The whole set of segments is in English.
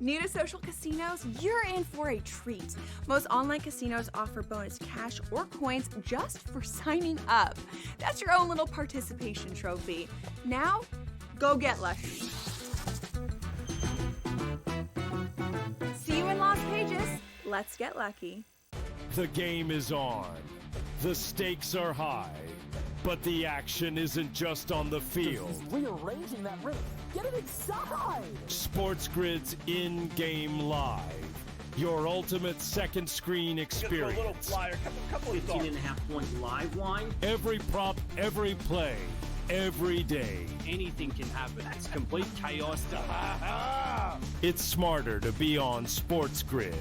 New to social casinos? You're in for a treat. Most online casinos offer bonus cash or coins just for signing up. That's your own little participation trophy. Now, go get lucky. See you in Las Vegas. Let's get lucky. The game is on. The stakes are high. But the action isn't just on the field. He's rearranging that ring. Get it inside! SportsGrid's in-game live. Your ultimate second screen experience. A little flyer, couple of 18.5 points live line. Every prop, every play, every day. Anything can happen. It's complete chaos. It's smarter to be on SportsGrid.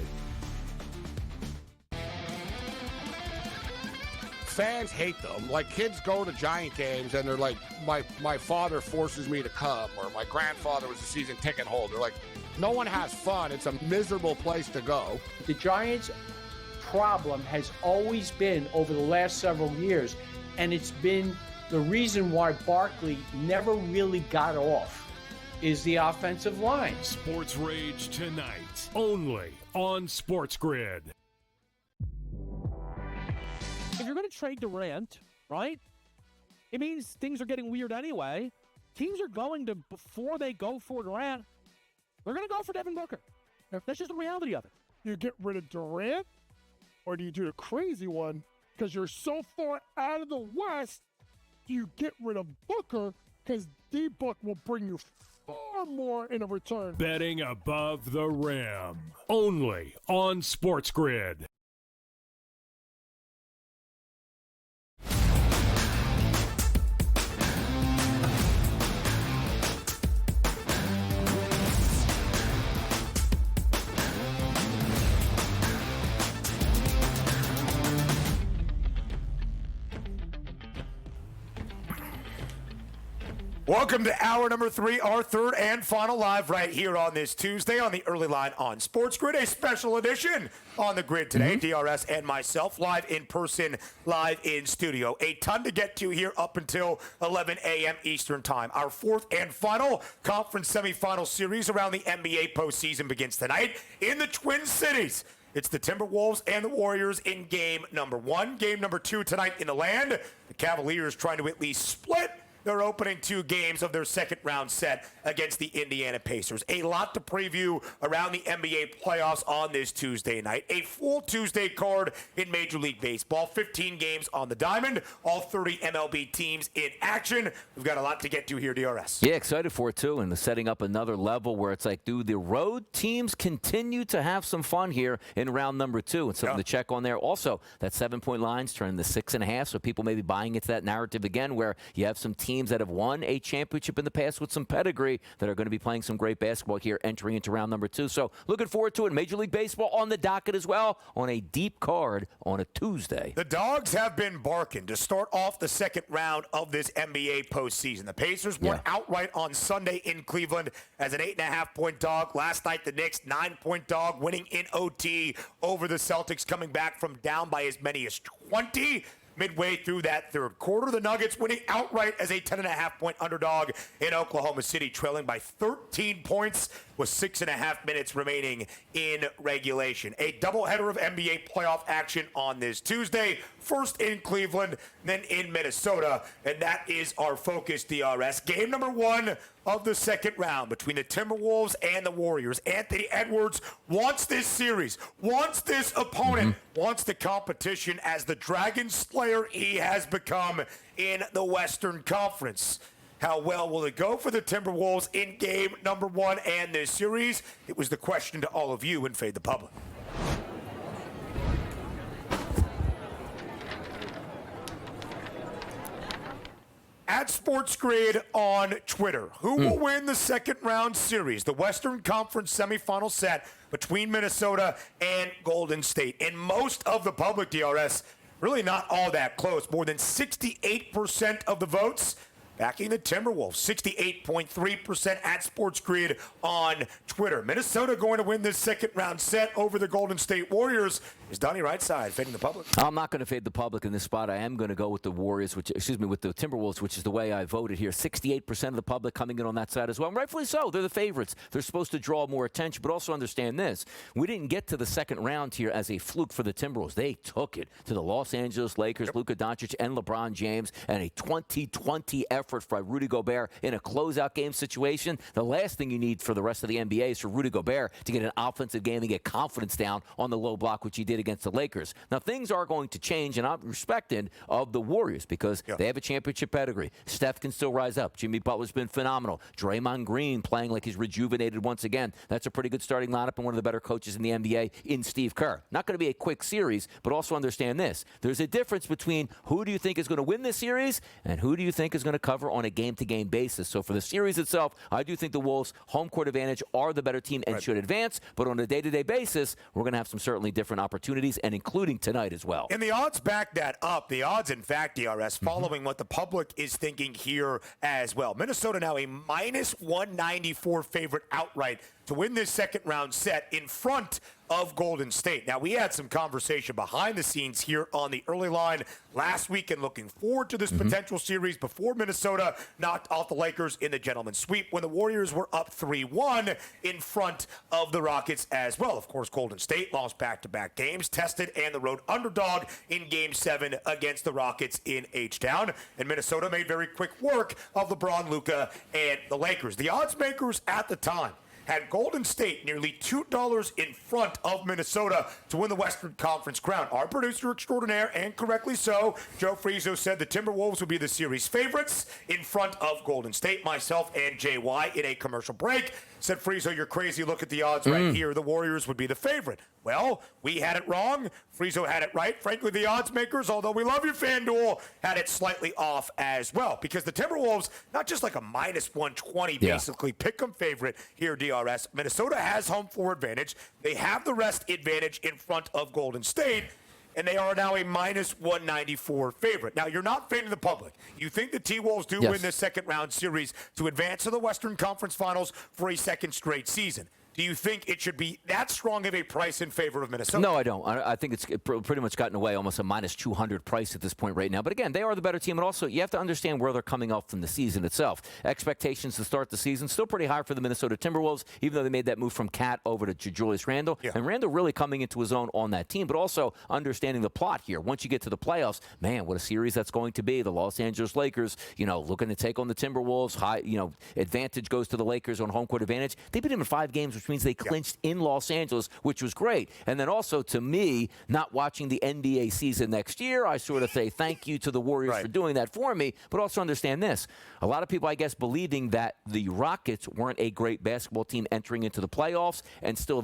Fans hate them. Like, kids go to Giant games and they're like, my father forces me to come, or my grandfather was a season ticket holder. Like, no one has fun. It's a miserable place to go. The Giants' problem has always been, over the last several years, and it's been the reason why Barkley never really got off, is the offensive line. Sports Rage tonight, only on SportsGrid. If you're going to trade Durant, right, it means things are getting weird anyway. Teams are going to, before they go for Durant, they're going to go for Devin Booker. That's just the reality of it. You get rid of Durant, or do you do the crazy one? Because you're so far out of the West, do you get rid of Booker? Because D-Book will bring you far more in a return. Betting above the rim, only on SportsGrid. Welcome to hour number 3, our third and final live right here on this Tuesday on the early line on SportsGrid, a special edition on the grid today. DRS and myself live in person, live in studio. A ton to get to here up until 11 a.m. Eastern time. Our fourth and final conference semifinal series around the NBA postseason begins tonight in the Twin Cities. It's the Timberwolves and the Warriors in game number 1. Game number 2 tonight in the land. The Cavaliers trying to at least split their opening 2 games of their second round set against the Indiana Pacers. A lot to preview around the NBA playoffs on this Tuesday night. A full Tuesday card in Major League Baseball. 15 games on the diamond. All 30 MLB teams in action. We've got a lot to get to here, DRS. Yeah, excited for it, too. And setting up another level where it's like, do the road teams continue to have some fun here in round number 2? And something to check on there. Also, that 7-point line's turning to 6.5, so people may be buying into that narrative again where you have some teams that have won a championship in the past with some pedigree that are going to be playing some great basketball here entering into round number 2. So looking forward to it. Major League Baseball on the docket as well on a deep card on a Tuesday. The Dogs have been barking to start off the second round of this NBA postseason. The Pacers won outright on Sunday in Cleveland as an 8.5-point dog. Last night, the Knicks, 9-point dog, winning in OT over the Celtics, coming back from down by as many as 20 midway through that third quarter. The Nuggets winning outright as a 10.5-point underdog in Oklahoma City, trailing by 13 points with 6.5 minutes remaining in regulation. A doubleheader of NBA playoff action on this Tuesday. First in Cleveland, then in Minnesota. And that is our focus, DRS. Game number 1 of the second round between the Timberwolves and the Warriors. Anthony Edwards wants this series, wants this opponent, wants the competition as the Dragon Slayer he has become in the Western Conference. How well will it go for the Timberwolves in game number 1 and this series? It was the question to all of you in Fade the Public. At SportsGrid on Twitter, who will win the second round series, the Western Conference semifinal set between Minnesota and Golden State? And most of the public, DRS, really not all that close. More than 68% of the votes backing the Timberwolves, 68.3% at SportsGrid on Twitter. Minnesota going to win this second round set over the Golden State Warriors. Is Donnie right side fading the public? I'm not going to fade the public in this spot. I am going to go with the Warriors, with the Timberwolves, which is the way I voted here. 68% of the public coming in on that side as well. And rightfully so. They're the favorites. They're supposed to draw more attention, but also understand this. We didn't get to the second round here as a fluke for the Timberwolves. They took it to the Los Angeles Lakers, Luka Doncic, and LeBron James, and a 20-20 effort by Rudy Gobert in a closeout game situation. The last thing you need for the rest of the NBA is for Rudy Gobert to get an offensive game and get confidence down on the low block, which he did against the Lakers. Now, things are going to change, and I'm respecting of the Warriors because they have a championship pedigree. Steph can still rise up. Jimmy Butler's been phenomenal. Draymond Green playing like he's rejuvenated once again. That's a pretty good starting lineup and one of the better coaches in the NBA in Steve Kerr. Not going to be a quick series, but also understand this. There's a difference between who do you think is going to win this series and who do you think is going to cover on a game-to-game basis. So for the series itself, I do think the Wolves' home court advantage are the better team and should advance, but on a day-to-day basis, we're going to have some certainly different opportunities, and including tonight as well. And the odds back that up. The odds, in fact, DRS, following what the public is thinking here as well. Minnesota now a minus 194 favorite outright to win this second round set in front of Golden State. Now, we had some conversation behind the scenes here on the early line last week and looking forward to this potential series before Minnesota knocked off the Lakers in the gentleman's sweep when the Warriors were up 3-1 in front of the Rockets as well. Of course, Golden State lost back-to-back games, tested and the road underdog in Game 7 against the Rockets in H-Town. And Minnesota made very quick work of LeBron, Luka, and the Lakers. The odds makers at the time had Golden State nearly $2 in front of Minnesota to win the Western Conference crown. Our producer extraordinaire, and correctly so, Joe Frizo, said the Timberwolves would be the series favorites in front of Golden State. Myself and JY in a commercial break said, Frizo, you're crazy. Look at the odds right here. The Warriors would be the favorite. Well, we had it wrong. Frizo had it right. Frankly, the odds makers, although we love you, FanDuel, had it slightly off as well. Because the Timberwolves, not just like a minus 120, basically, pick 'em favorite here, DRS. Minnesota has home floor advantage. They have the rest advantage in front of Golden State. And they are now a minus 194 favorite. Now, you're not fading the public. You think the T-Wolves do win this second round series to advance to the Western Conference Finals for a second straight season. Do you think it should be that strong of a price in favor of Minnesota? No, I don't. I think it's pretty much gotten away, almost a minus 200 price at this point right now. But again, they are the better team. And also, you have to understand where they're coming off from the season itself. Expectations to start the season still pretty high for the Minnesota Timberwolves, even though they made that move from Cat over to Julius Randle. And Randle really coming into his own on that team, but also understanding the plot here. Once you get to the playoffs, man, what a series that's going to be. The Los Angeles Lakers, looking to take on the Timberwolves. Advantage goes to the Lakers on home court advantage. They beat them in 5 games, which means they clinched in Los Angeles, which was great. And then also, to me, not watching the NBA season next year, I sort of say thank you to the Warriors for doing that for me. But also understand this. A lot of people, I guess, believing that the Rockets weren't a great basketball team entering into the playoffs, and still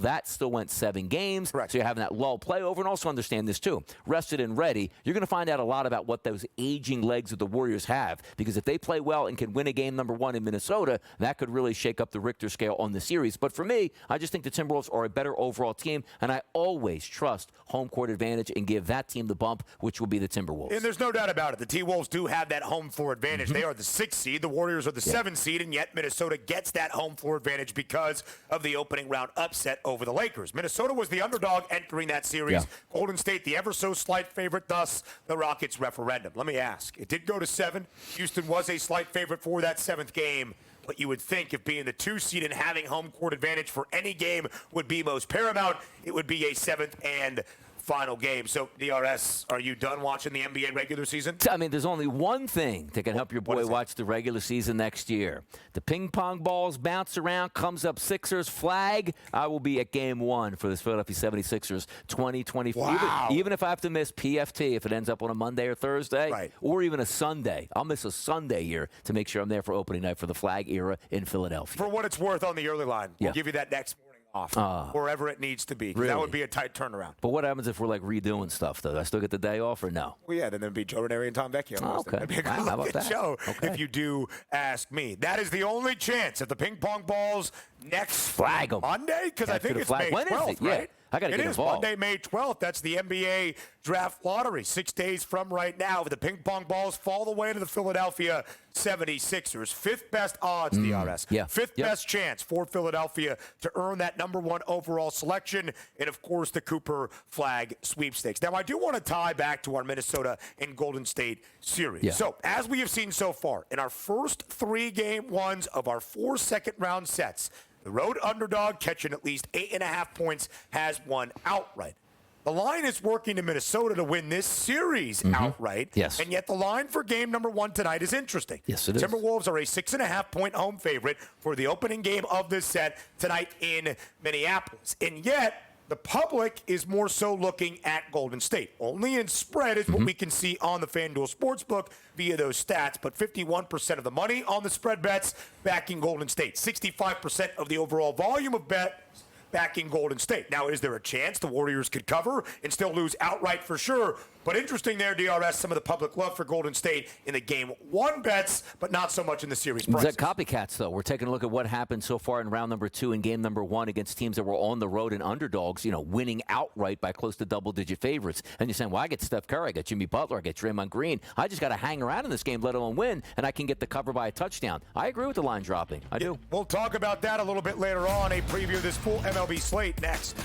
went 7 games. So you're having that lull playover. And also understand this, too. Rested and ready, you're going to find out a lot about what those aging legs of the Warriors have. Because if they play well and can win a game number 1 in Minnesota, that could really shake up the Richter scale on the series. But for me, I just think the Timberwolves are a better overall team, and I always trust home court advantage and give that team the bump, which will be the Timberwolves. And there's no doubt about it. The T-Wolves do have that home floor advantage. They are the 6th seed. The Warriors are the 7th seed, and yet Minnesota gets that home floor advantage because of the opening round upset over the Lakers. Minnesota was the underdog entering that series. Golden State, the ever-so-slight favorite, thus the Rockets referendum. Let me ask. It did go to 7. Houston was a slight favorite for that 7th game. But you would think if being the 2 seed and having home court advantage for any game would be most paramount, it would be a 7th and final game. So, DRS, are you done watching the NBA regular season? I mean, there's only one thing that can help your boy watch the regular season next year. The ping pong balls bounce around, comes up Sixers flag. I will be at game 1 for this Philadelphia 76ers 2024. Wow. Even if I have to miss PFT, if it ends up on a Monday or Thursday, or even a Sunday. I'll miss a Sunday here to make sure I'm there for opening night for the flag era in Philadelphia. For what it's worth on the early line, we'll give you that next morning off, wherever it needs to be. Really? That would be a tight turnaround. But what happens if we're redoing stuff, though? Do I still get the day off or no? Well, yeah, then it'd be Joe Ranieri and Tom Vecchio. Okay. That'd be a good How about that? show if you do ask me. That is the only chance if the ping pong balls next flag 'em. Monday, because I think it's May 12th, Yeah. right? I got to It get is involved. Monday, May 12th. That's the NBA draft lottery. 6 days from right now. The ping pong balls fall the way to the Philadelphia 76ers. Fifth best odds, DRS. Yeah. Fifth best chance for Philadelphia to earn that number 1 overall selection. And, of course, the Cooper Flag sweepstakes. Now, I do want to tie back to our Minnesota and Golden State series. Yeah. So, as we have seen so far, in our first 3 game ones of our 4 second-round sets, the road underdog catching at least 8.5 points has won outright. The line is working to Minnesota to win this series outright. Yes. And yet the line for game number 1 tonight is interesting. Yes, it is. Timberwolves are a 6.5-point home favorite for the opening game of this set tonight in Minneapolis. And yet the public is more so looking at Golden State. Only in spread is what we can see on the FanDuel Sportsbook via those stats, but 51% of the money on the spread bets backing Golden State. 65% of the overall volume of bets backing Golden State. Now, is there a chance the Warriors could cover and still lose outright for sure? But interesting there, DRS, some of the public love for Golden State in the game 1 bets, but not so much in the series prices. The copycats, though. We're taking a look at what happened so far in round number 2 and game number 1 against teams that were on the road and underdogs, winning outright by close to double-digit favorites. And you're saying, well, I get Steph Curry, I get Jimmy Butler, I get Draymond Green. I just got to hang around in this game, let alone win, and I can get the cover by a touchdown. I agree with the line dropping. I do. We'll talk about that a little bit later on. A preview of this full MLB slate next.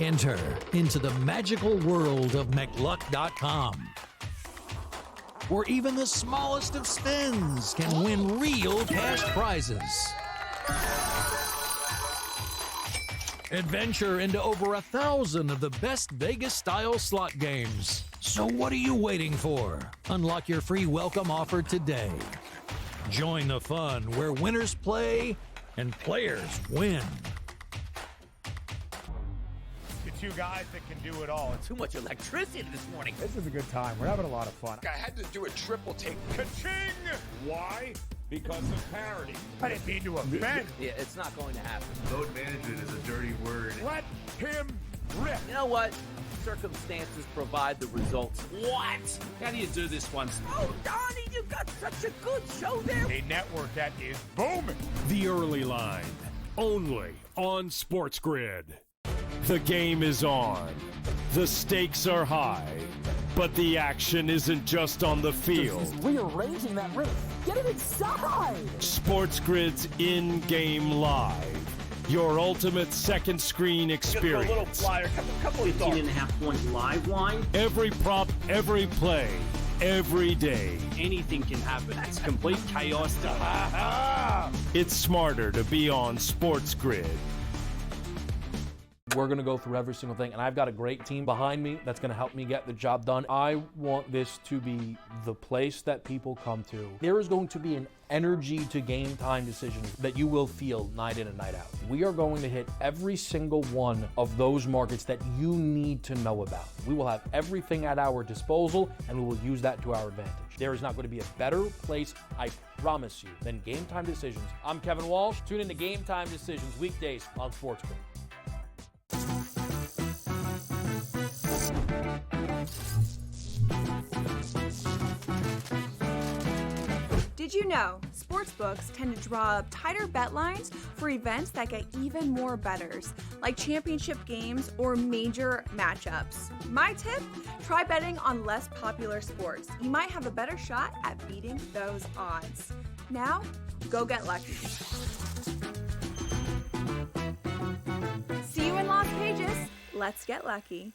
Enter into the magical world of McLuck.com, where even the smallest of spins can win real cash prizes. Adventure into over 1,000 of the best Vegas-style slot games. So what are you waiting for? Unlock your free welcome offer today. Join the fun where winners play and players win. Two guys that can do it all. Too much electricity this morning. This is a good time. We're having a lot of fun. I had to do a triple take. Ka-ching! Why? Because of parity. I didn't mean to offend. Yeah, it's not going to happen. Load management is a dirty word. Let him rip. You know what? Circumstances provide the results. What? How do you do this one? Oh, Donnie, you got such a good show there. A network that is booming. The early line, only on SportsGrid. The game is on. The stakes are high. But the action isn't just on the field. He's rearranging that rim. Get it inside! SportsGrid's in-game live. Your ultimate second screen experience. A little flyer, couple of 15.5-point live line. Every prop, every play, every day. Anything can happen. That's complete chaos. It's smarter to be on SportsGrid. We're going to go through every single thing, and I've got a great team behind me that's going to help me get the job done. I want this to be the place that people come to. There is going to be an energy to game time decisions that you will feel night in and night out. We are going to hit every single one of those markets that you need to know about. We will have everything at our disposal, and we will use that to our advantage. There is not going to be a better place, I promise you, than Game Time Decisions. I'm Kevin Walsh. Tune in to Game Time Decisions weekdays on SportsGrid. Did you know sportsbooks tend to draw up tighter bet lines for events that get even more bettors, like championship games or major matchups? My tip, try betting on less popular sports. You might have a better shot at beating those odds. Now, go get lucky. See you in Las Vegas. Let's get lucky.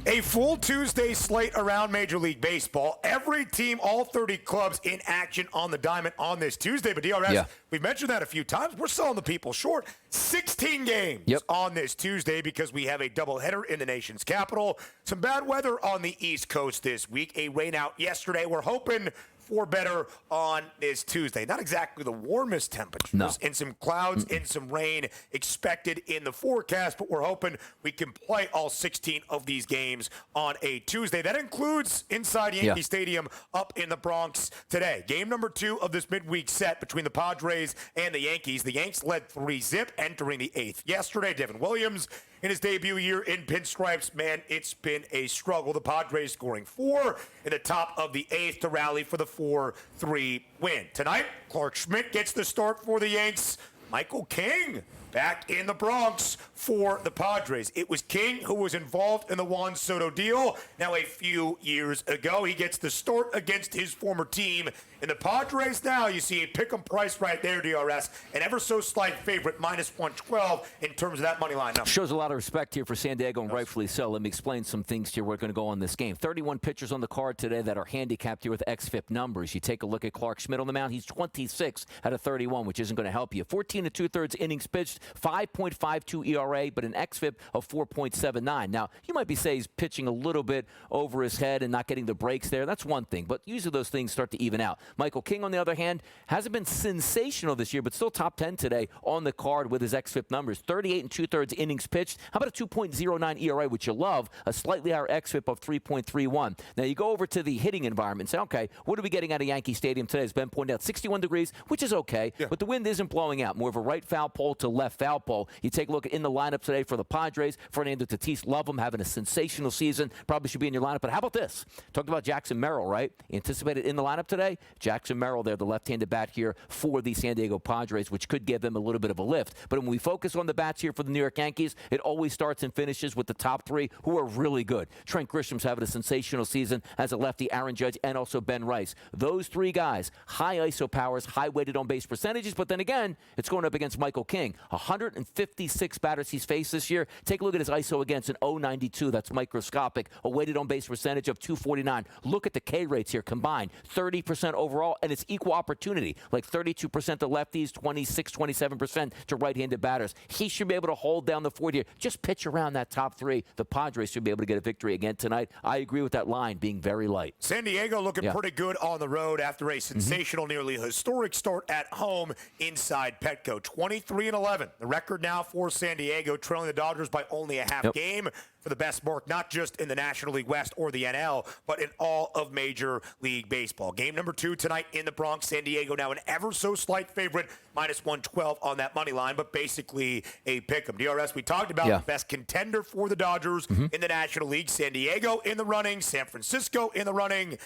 A full Tuesday slate around Major League Baseball. Every team, all 30 clubs in action on the diamond on this Tuesday. But DRS, we've mentioned that a few times. We're selling the people short. 16 games on this Tuesday because we have a doubleheader in the nation's capital. Some bad weather on the East Coast this week. A rain out yesterday. We're hoping for better on this Tuesday. Not exactly the warmest temperatures. No. And some clouds and some rain expected in the forecast, but we're hoping we can play all 16 of these games on a Tuesday. That includes inside Yankee Stadium up in the Bronx today. Game number 2 of this midweek set between the Padres and the Yankees. The Yanks led 3-0 entering the 8th yesterday. Devin Williams in his debut year in pinstripes, man, it's been a struggle. The Padres scoring 4 in the top of the 8th to rally for the 4-3 win. Tonight, Clark Schmidt gets the start for the Yanks. Michael King back in the Bronx for the Padres. It was King who was involved in the Juan Soto deal. Now, a few years ago, he gets the start against his former team. In the Padres now, you see a pick-em price right there, DRS, an ever so slight favorite, -112 in terms of that money line number. Shows a lot of respect here for San Diego, and rightfully so. Let me explain some things here. We're going to go on this game. 31 pitchers on the card today that are handicapped here with XFIP numbers. You take a look at Clark Schmidt on the mound. He's 26 out of 31, which isn't going to help you. 14 2/3 innings pitched, 5.52 ERA, but an XFIP of 4.79. Now, you might be saying he's pitching a little bit over his head and not getting the breaks there. That's one thing, but usually those things start to even out. Michael King, on the other hand, hasn't been sensational this year, but still top 10 today on the card with his XFIP numbers. 38 2/3 innings pitched. How about a 2.09 ERA, which you love, a slightly higher XFIP of 3.31. Now, you go over to the hitting environment and say, okay, what are we getting out of Yankee Stadium today? As Ben pointed out, 61 degrees, which is okay, but the wind isn't blowing out. More of a right foul pole to left foul pole. You take a look in the lineup today for the Padres. Fernando Tatis, love him, having a sensational season. Probably should be in your lineup. But how about this? Talked about Jackson Merrill, right? Anticipated in the lineup today. Jackson Merrill there, the left-handed bat here for the San Diego Padres, which could give them a little bit of a lift. But when we focus on the bats here for the New York Yankees, it always starts and finishes with the top 3 who are really good. Trent Grisham's having a sensational season as a lefty, Aaron Judge, and also Ben Rice. Those 3 guys, high ISO powers, high weighted on base percentages, but then again, it's going up against Michael King. 156 batters he's faced this year. Take a look at his ISO against an 0.92. That's microscopic. A weighted on base percentage of 249. Look at the K rates here combined. 30% overall, and it's equal opportunity. Like 32% to lefties, 26, 27% to right-handed batters. He should be able to hold down the fort here. Just pitch around that top 3. The Padres should be able to get a victory again tonight. I agree with that line being very light. San Diego looking pretty good on the road after a sensational, nearly historic start at home inside Petco. 23-11. The record now for San Diego, trailing the Dodgers by only a half game for the best mark, not just in the National League West or the NL, but in all of Major League Baseball. Game number 2 tonight in the Bronx. San Diego now an ever so slight favorite, -112 on that money line, but basically a pick-em. DRS, we talked about the best contender for the Dodgers in the National League. San Diego in the running, San Francisco in the running.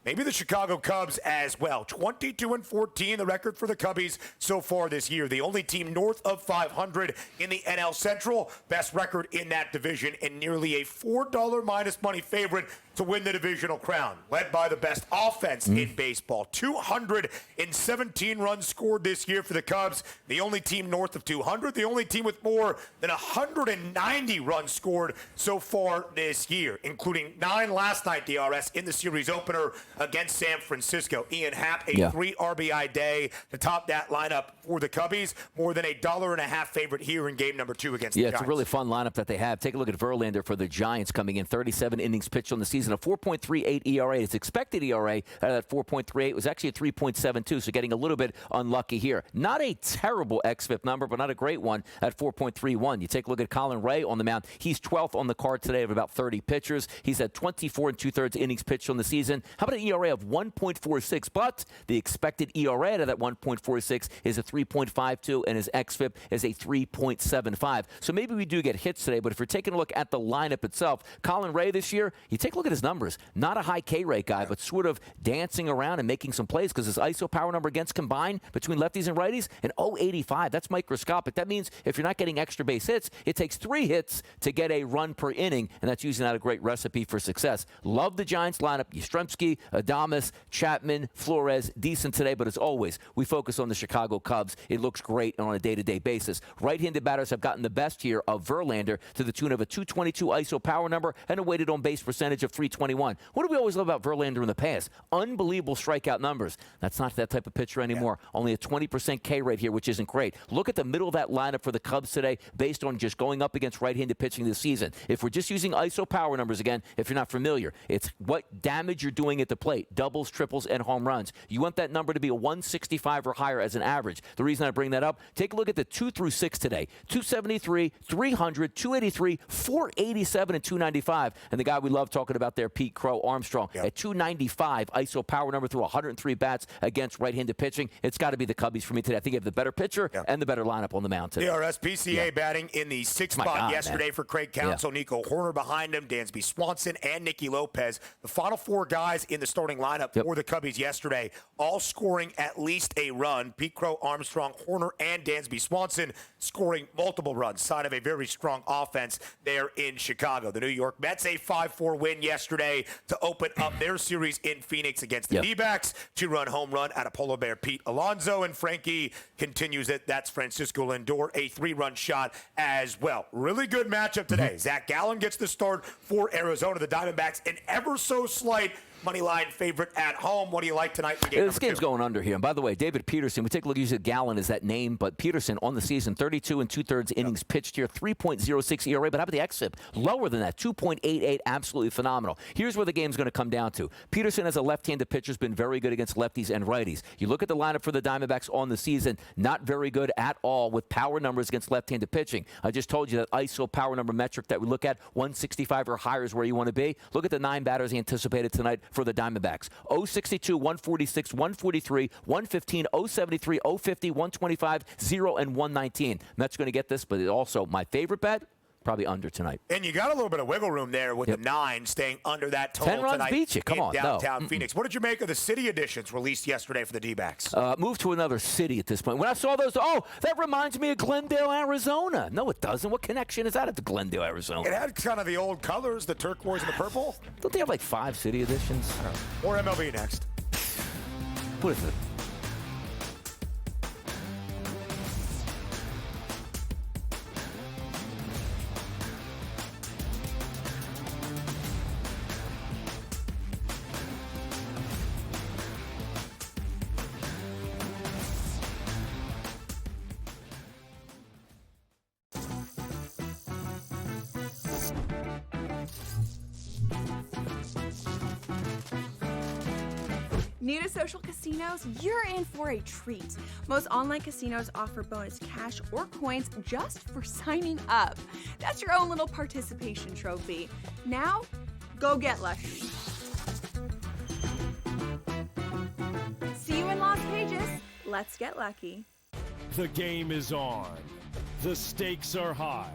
Maybe the Chicago Cubs as well. 22-14, the record for the Cubbies so far this year. The only team north of 500 in the NL Central. Best record in that division, and nearly a $4 minus money favorite to win the divisional crown. Led by the best offense in baseball. 217 runs scored this year for the Cubs. The only team north of 200. The only team with more than 190 runs scored so far this year, including 9 last night, DRS, in the series opener against San Francisco. Ian Happ, a 3 RBI day to top that lineup for the Cubbies. More than $1.50 favorite here in game number 2 against the Giants. It's a really fun lineup that they have. Take a look at Verlander for the Giants coming in. 37 innings pitched on the season, a 4.38 ERA. His expected ERA out of that 4.38 was actually a 3.72, so getting a little bit unlucky here. Not a terrible XFIP number, but not a great one at 4.31. You take a look at Colin Ray on the mound. He's 12th on the card today of about 30 pitchers. He's had 24 2/3 innings pitched on the season. How about an ERA of 1.46? But the expected ERA out of that 1.46 is a 3.52, and his XFIP is a 3.75. So maybe we do get hits today, but if you're taking a look at the lineup itself, Colin Ray this year, you take a look at his numbers. Not a high K rate guy, but sort of dancing around and making some plays because his ISO power number against combined between lefties and righties, an 0.85. That's microscopic. That means if you're not getting extra base hits, it takes 3 hits to get a run per inning, and that's usually not a great recipe for success. Love the Giants lineup. Yastrzemski, Adames, Chapman, Flores, decent today, but as always, we focus on the Chicago Cubs. It looks great on a day-to-day basis. Right-handed batters have gotten the best here of Verlander to the tune of a 222 ISO power number and a weighted on base percentage of 321. What do we always love about Verlander in the past? Unbelievable strikeout numbers. That's not that type of pitcher anymore. Only a 20% K rate here, which isn't great. Look at the middle of that lineup for the Cubs today based on just going up against right-handed pitching this season. If we're just using ISO power numbers again, if you're not familiar, it's what damage you're doing at the plate plate, doubles, triples, and home runs. You want that number to be a 165 or higher as an average. The reason I bring that up, take a look at the 2 through 6 today. 273, 300, 283, 487, and 295. And the guy we love talking about there, Pete Crow Armstrong, at 295, ISO power number through 103 bats against right-handed pitching. It's got to be the Cubbies for me today. I think you have the better pitcher and the better lineup on the mound today. DRS PCA batting in the 6th spot yesterday for Craig Counsell. Nico Horner behind him, Dansby Swanson, and Nicky Lopez. The final 4 guys in the starting lineup for the Cubbies yesterday, all scoring at least a run. Pete Crow, Armstrong, Horner, and Dansby Swanson scoring multiple runs. Sign of a very strong offense there in Chicago. The New York Mets, a 5-4 win yesterday to open up their series in Phoenix against the D-backs. 2-run home run out of Polo Bear Pete Alonso, and Frankie continues it. That's Francisco Lindor, a 3-run shot as well. Really good matchup today. Zach Gallen gets the start for Arizona. The Diamondbacks, an ever so slight money line favorite at home. What do you like tonight in game This game's going under here. And by the way, David Peterson, we take a look, usually Gallen is that name, but Peterson on the season, 32 2/3 innings pitched here, 3.06 ERA, but how about the xFIP? Lower than that, 2.88, absolutely phenomenal. Here's where the game's going to come down to. Peterson, as a left-handed pitcher, has been very good against lefties and righties. You look at the lineup for the Diamondbacks on the season, not very good at all with power numbers against left-handed pitching. I just told you that ISO power number metric that we look at, 165 or higher is where you want to be. Look at the 9 batters anticipated tonight for the Diamondbacks. 062, 146, 143, 115, 073, 050, 125, 0, and 119. Mets going to get this, but also my favorite bet, probably under tonight. And you got a little bit of wiggle room there with the 9 staying under that total 10 runs tonight beat you. Come on. Downtown Phoenix. What did you make of the city editions released yesterday for the D-backs? Move to another city at this point. When I saw those, that reminds me of Glendale, Arizona. No, it doesn't. What connection is that to Glendale, Arizona? It had kind of the old colors, the turquoise and the purple. Don't they have like 5 city editions? I don't know. Or MLB next. What is it? New to social casinos? You're in for a treat. Most online casinos offer bonus cash or coins just for signing up. That's your own little participation trophy. Now, go get lucky. See you in Las Vegas. Let's get lucky. The game is on. The stakes are high.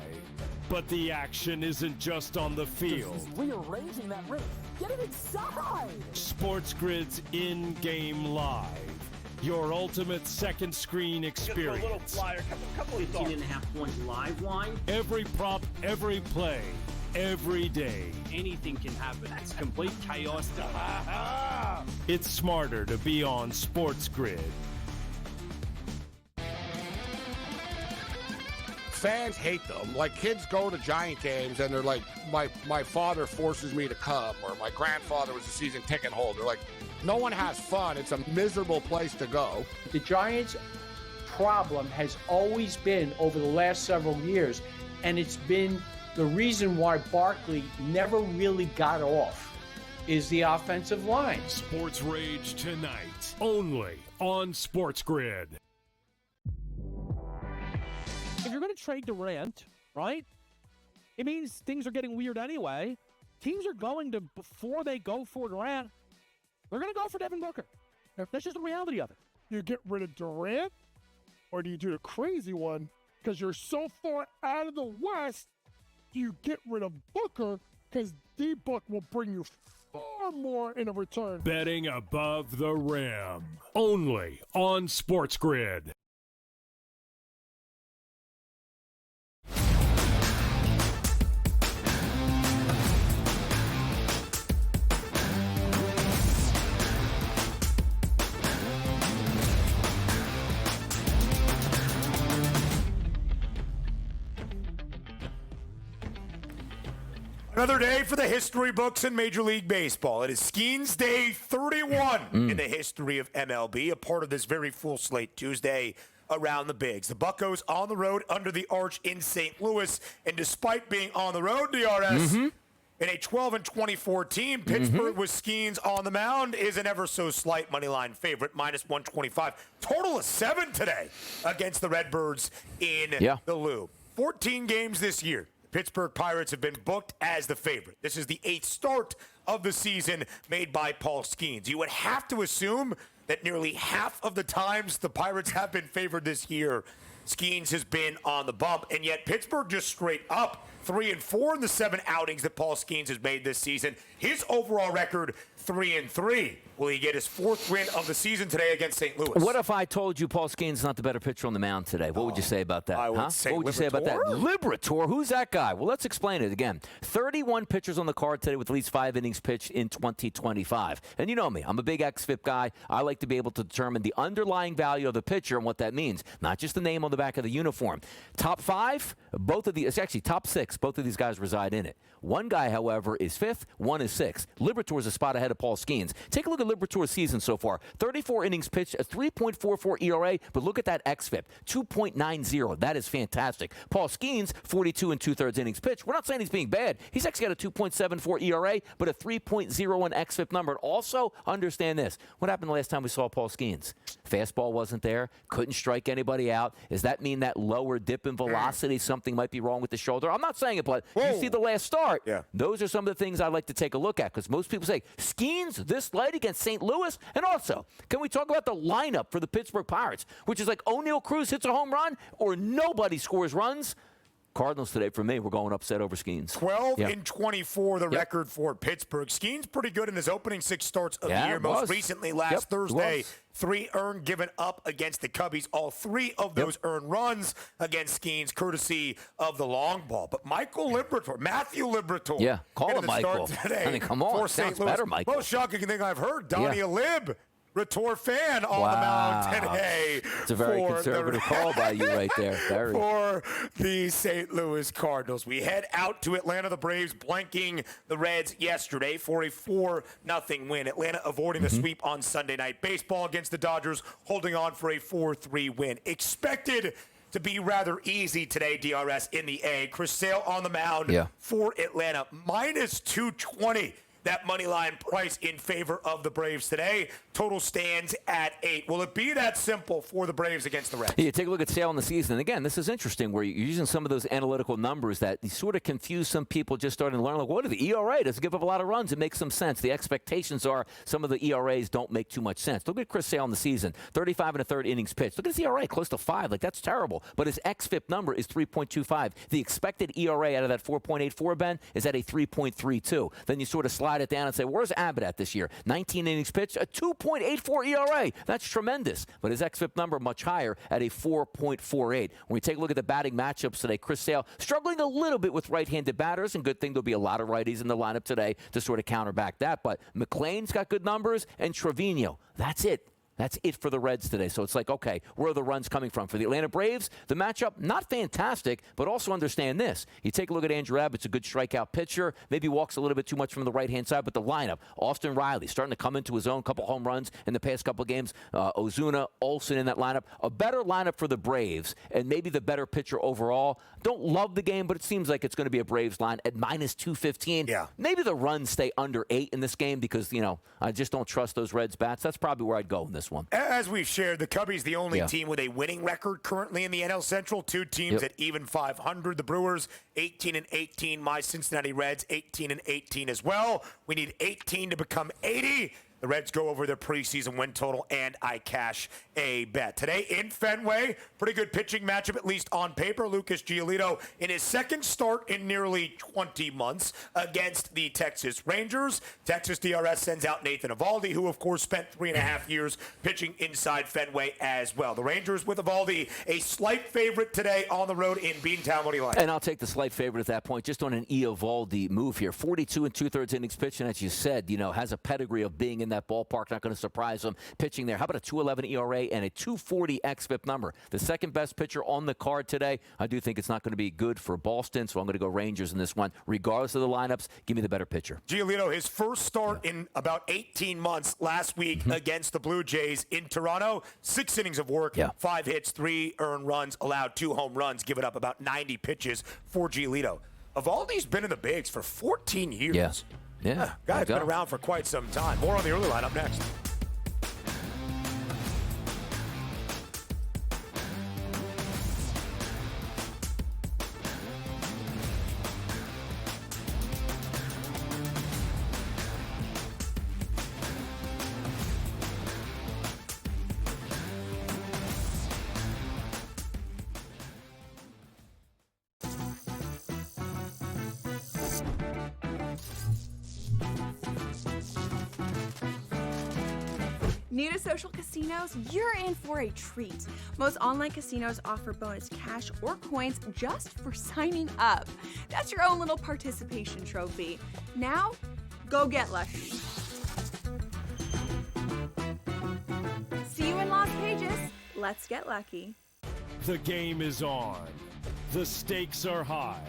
But the action isn't just on the field. He's rearranging that ring. Get it inside! SportsGrid's in-game live. Your ultimate second screen experience. Just a little flyer, couple 18.5 point live line. Every prop, every play, every day. Anything can happen. That's complete chaos. It's smarter to be on SportsGrid. Fans hate them. Like, kids go to Giant games and they're like, my father forces me to come, or my grandfather was a season ticket holder. Like, no one has fun. It's a miserable place to go. The Giants' problem has always been, over the last several years, and it's been the reason why Barkley never really got off, is the offensive line. Sports Rage tonight, only on SportsGrid. If you're going to trade Durant, right, it means things are getting weird anyway. Teams are going to, before they go for Durant, they're going to go for Devin Booker. That's just the reality of it. You get rid of Durant, or do you do the crazy one? Because you're so far out of the West, you get rid of Booker, because D-Book will bring you far more in a return. Betting above the rim, only on SportsGrid. Another day for the history books in Major League Baseball. It is Skeens Day 31 in the history of MLB, a part of this very full slate Tuesday around the Bigs. The Buccos on the road under the arch in St. Louis, and despite being on the road, DRS, In a 12-24 team, Pittsburgh with Skeens on the mound is an ever so slight money line favorite, -125. Total of 7 today against the Redbirds in the Lou. 14 games this year. Pittsburgh Pirates have been booked as the favorite. This is the 8th start of the season made by Paul Skeens. You would have to assume that nearly half of the times the Pirates have been favored this year, Skeens has been on the bump, and yet Pittsburgh just straight up 3-4 in the 7 outings that Paul Skeens has made this season. His overall record, 3-3. Will he get his 4th win of the season today against St. Louis? What if I told you Paul Skeens is not the better pitcher on the mound today? What would you say about that? I would say What would you say about that? Liberator? Who's that guy? Well, let's explain it again. 31 pitchers on the card today with at least 5 innings pitched in 2025. And you know me. I'm a big XFIP guy. I like to be able to determine the underlying value of the pitcher and what that means, not just the name on the back of the uniform. Top 5, both of these, actually top 6, both of these guys reside in it. One guy, however, is 5th, one is 6th. Liberator is a spot ahead of Paul Skeens. Take a look at Liberator's season so far. 34 innings pitched, a 3.44 ERA, but look at that xFIP, 2.90. That is fantastic. Paul Skeens, 42 2/3 innings pitched. We're not saying he's being bad. He's actually got a 2.74 ERA, but a 3.01 xFIP number. And also, understand this. What happened the last time we saw Paul Skeens? Fastball wasn't there, couldn't strike anybody out. Does that mean that lower dip in velocity, something might be wrong with the shoulder? I'm not saying it, but you see the last start. Those are some of the things I like to take a look at, because most people say, Skeens this late against St. Louis? And also, can we talk about the lineup for the Pittsburgh Pirates, which is like O'Neal Cruz hits a home run or nobody scores runs? Cardinals today, for me, we're going upset over Skeens. 12-24, the record for Pittsburgh. Skeens pretty good in his opening 6 starts of the year. Most recently, last Thursday, 3 earned given up against the Cubbies. All 3 of those earned runs against Skeens, courtesy of the long ball. But Matthew Liberator. Call him Michael. Today I mean, come on, sounds better, Michael. Most shocking thing I've heard, Donnie Rator fan on the mound today. It's a very conservative call by you right there. For the St. Louis Cardinals. We head out to Atlanta. The Braves blanking the Reds yesterday for a 4-0 win. Atlanta avoiding the sweep on Sunday Night Baseball against the Dodgers, holding on for a 4-3 win. Expected to be rather easy today, DRS, in the A. Chris Sale on the mound for Atlanta, -220. That money line price in favor of the Braves today. Total stands at 8. Will it be that simple for the Braves against the Reds? Yeah, take a look at Sale in the season. And again, this is interesting where you're using some of those analytical numbers that sort of confuse some people just starting to learn. Like, what are the ERA? Does it give up a lot of runs? It makes some sense. The expectations are some of the ERAs don't make too much sense. Look at Chris Sale in the season. 35 1/3 innings pitched. Look at his ERA, close to 5. Like, that's terrible. But his xFIP number is 3.25. The expected ERA out of that 4.84, Ben, is at a 3.32. Then you sort of slide it down and say, where's Abbott at this year? 19 innings pitched, a 2.84 ERA. That's tremendous. But his xFIP number much higher at a 4.48. When we take a look at the batting matchups today, Chris Sale struggling a little bit with right-handed batters, and good thing there'll be a lot of righties in the lineup today to sort of counterback that. But McLean's got good numbers, and Trevino. That's it. That's it for the Reds today. So it's like, okay, where are the runs coming from? For the Atlanta Braves, the matchup, not fantastic, but also understand this. You take a look at Andrew Abbott's a good strikeout pitcher, maybe walks a little bit too much from the right-hand side, but the lineup, Austin Riley starting to come into his own, couple home runs in the past couple games. Ozuna, Olsen in that lineup. A better lineup for the Braves, and maybe the better pitcher overall. Don't love the game, but it seems like it's going to be a Braves line at -215. Maybe the runs stay under 8 in this game because, I just don't trust those Reds bats. That's probably where I'd go in this one. As we've shared, the Cubbies the only team with a winning record currently in the NL Central. 2 teams at even 500. The Brewers 18-18. My Cincinnati Reds 18-18 as well. We need 18 to become 80. The Reds go over their preseason win total, and I cash a bet. Today in Fenway, pretty good pitching matchup, at least on paper. Lucas Giolito in his 2nd start in nearly 20 months against the Texas Rangers. Texas DRS sends out Nathan Eovaldi, who, of course, spent 3.5 years pitching inside Fenway as well. The Rangers with Eovaldi, a slight favorite today on the road in Beantown. What do you like? And I'll take the slight favorite at that point, just on an Eovaldi move here. 42 2/3 innings pitched, and as you said, has a pedigree of being in that ballpark. Not going to surprise him pitching there. How about a 2.11 ERA and a 2.40 xFIP number? The second best pitcher on the card today. I do think it's not going to be good for Boston, so I'm going to go Rangers in this one. Regardless of the lineups, give me the better pitcher. Giolito, his first start in about 18 months last week against the Blue Jays in Toronto. 6 innings of work, 5 hits, 3 earned runs, allowed 2 home runs, given up about 90 pitches for Giolito. Evaldi's been in the bigs for 14 years. Yes. Yeah. Guy's been around for quite some time. More on the early lineup next. New to social casinos? You're in for a treat. Most online casinos offer bonus cash or coins just for signing up. That's your own little participation trophy. Now, go get lucky. See you in Las Vegas. Let's get lucky. The game is on. The stakes are high.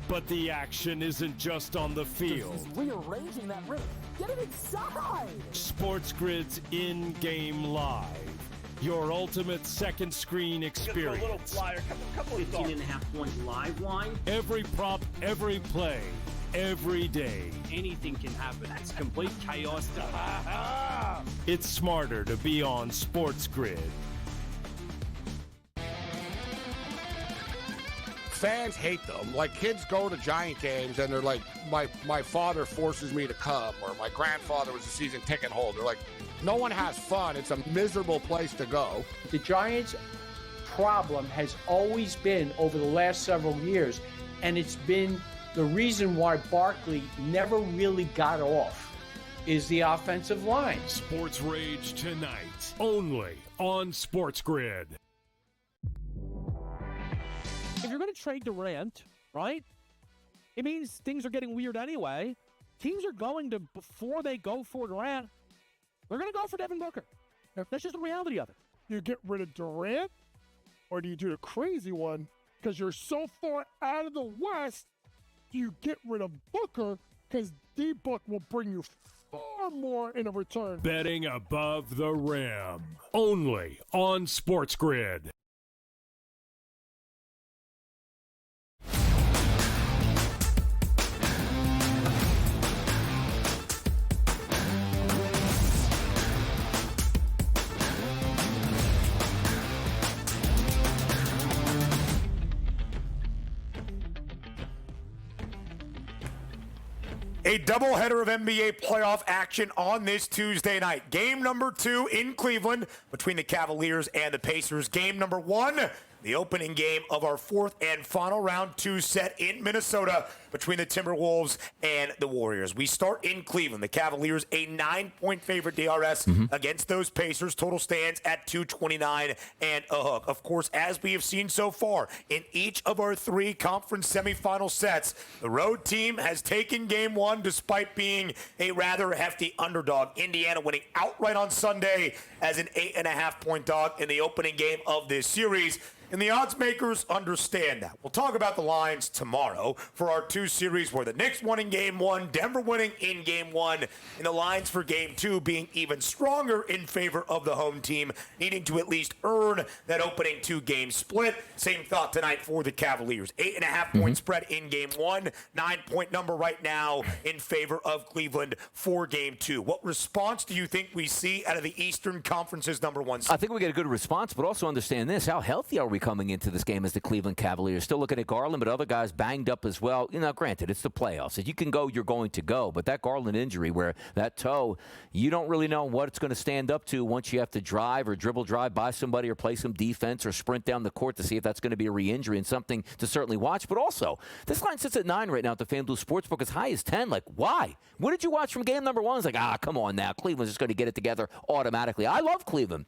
But the action isn't just on the field. He's rearranging that ring. Get it inside! SportsGrid's in-game live. Your ultimate second screen experience. A little flyer, couple 18.5 points live line. Every prop, every play, every day. Anything can happen. It's complete chaos. It's smarter to be on SportsGrid. Fans hate them. Like, kids go to Giant games and they're like, my father forces me to come, or my grandfather was a season ticket holder. Like, no one has fun. It's a miserable place to go. The Giants' problem has always been over the last several years, and it's been the reason why Barkley never really got off, is the offensive line. Sports Rage tonight, only on SportsGrid. If you're going to trade Durant, right, it means things are getting weird anyway. Teams are going to, before they go for Durant, they're going to go for Devin Booker. That's just the reality of it. You get rid of Durant, or do you do the crazy one? Because you're so far out of the West, you get rid of Booker because D-Book will bring you far more in a return. Betting above the rim, only on SportsGrid. A doubleheader of NBA playoff action on this Tuesday night. Game number 2 in Cleveland between the Cavaliers and the Pacers. Game number 1, the opening game of our 4th and final round 2 set in Minnesota between the Timberwolves and the Warriors. We start in Cleveland. The Cavaliers, a 9-point favorite DRS against those Pacers. Total stands at 229 and a hook. Of course, as we have seen so far in each of our 3 conference semifinal sets, the road team has taken game 1 despite being a rather hefty underdog. Indiana winning outright on Sunday as an 8.5-point dog in the opening game of this series. And the odds makers understand that. We'll talk about the lines tomorrow for our 2 series where the Knicks won in game 1, Denver winning in game 1, and the lines for game 2 being even stronger in favor of the home team, needing to at least earn that opening 2-game split. Same thought tonight for the Cavaliers. 8.5-point spread in game 1, 9-point number right now in favor of Cleveland for game 2. What response do you think we see out of the Eastern Conference's number 1 seed? I think we get a good response, but also understand this. How healthy are we coming into this game as the Cleveland Cavaliers? Still looking at Garland, but other guys banged up as well. You know, granted, it's the playoffs. If you can go, you're going to go. But that Garland injury where that toe, you don't really know what it's going to stand up to once you have to drive or dribble drive by somebody or play some defense or sprint down the court to see if that's going to be a re-injury and something to certainly watch. But also, this line sits at 9 right now at the FanDuel Sportsbook, as high as 10. Like, why? What did you watch from game number 1? It's like, come on now. Cleveland's just going to get it together automatically. I love Cleveland.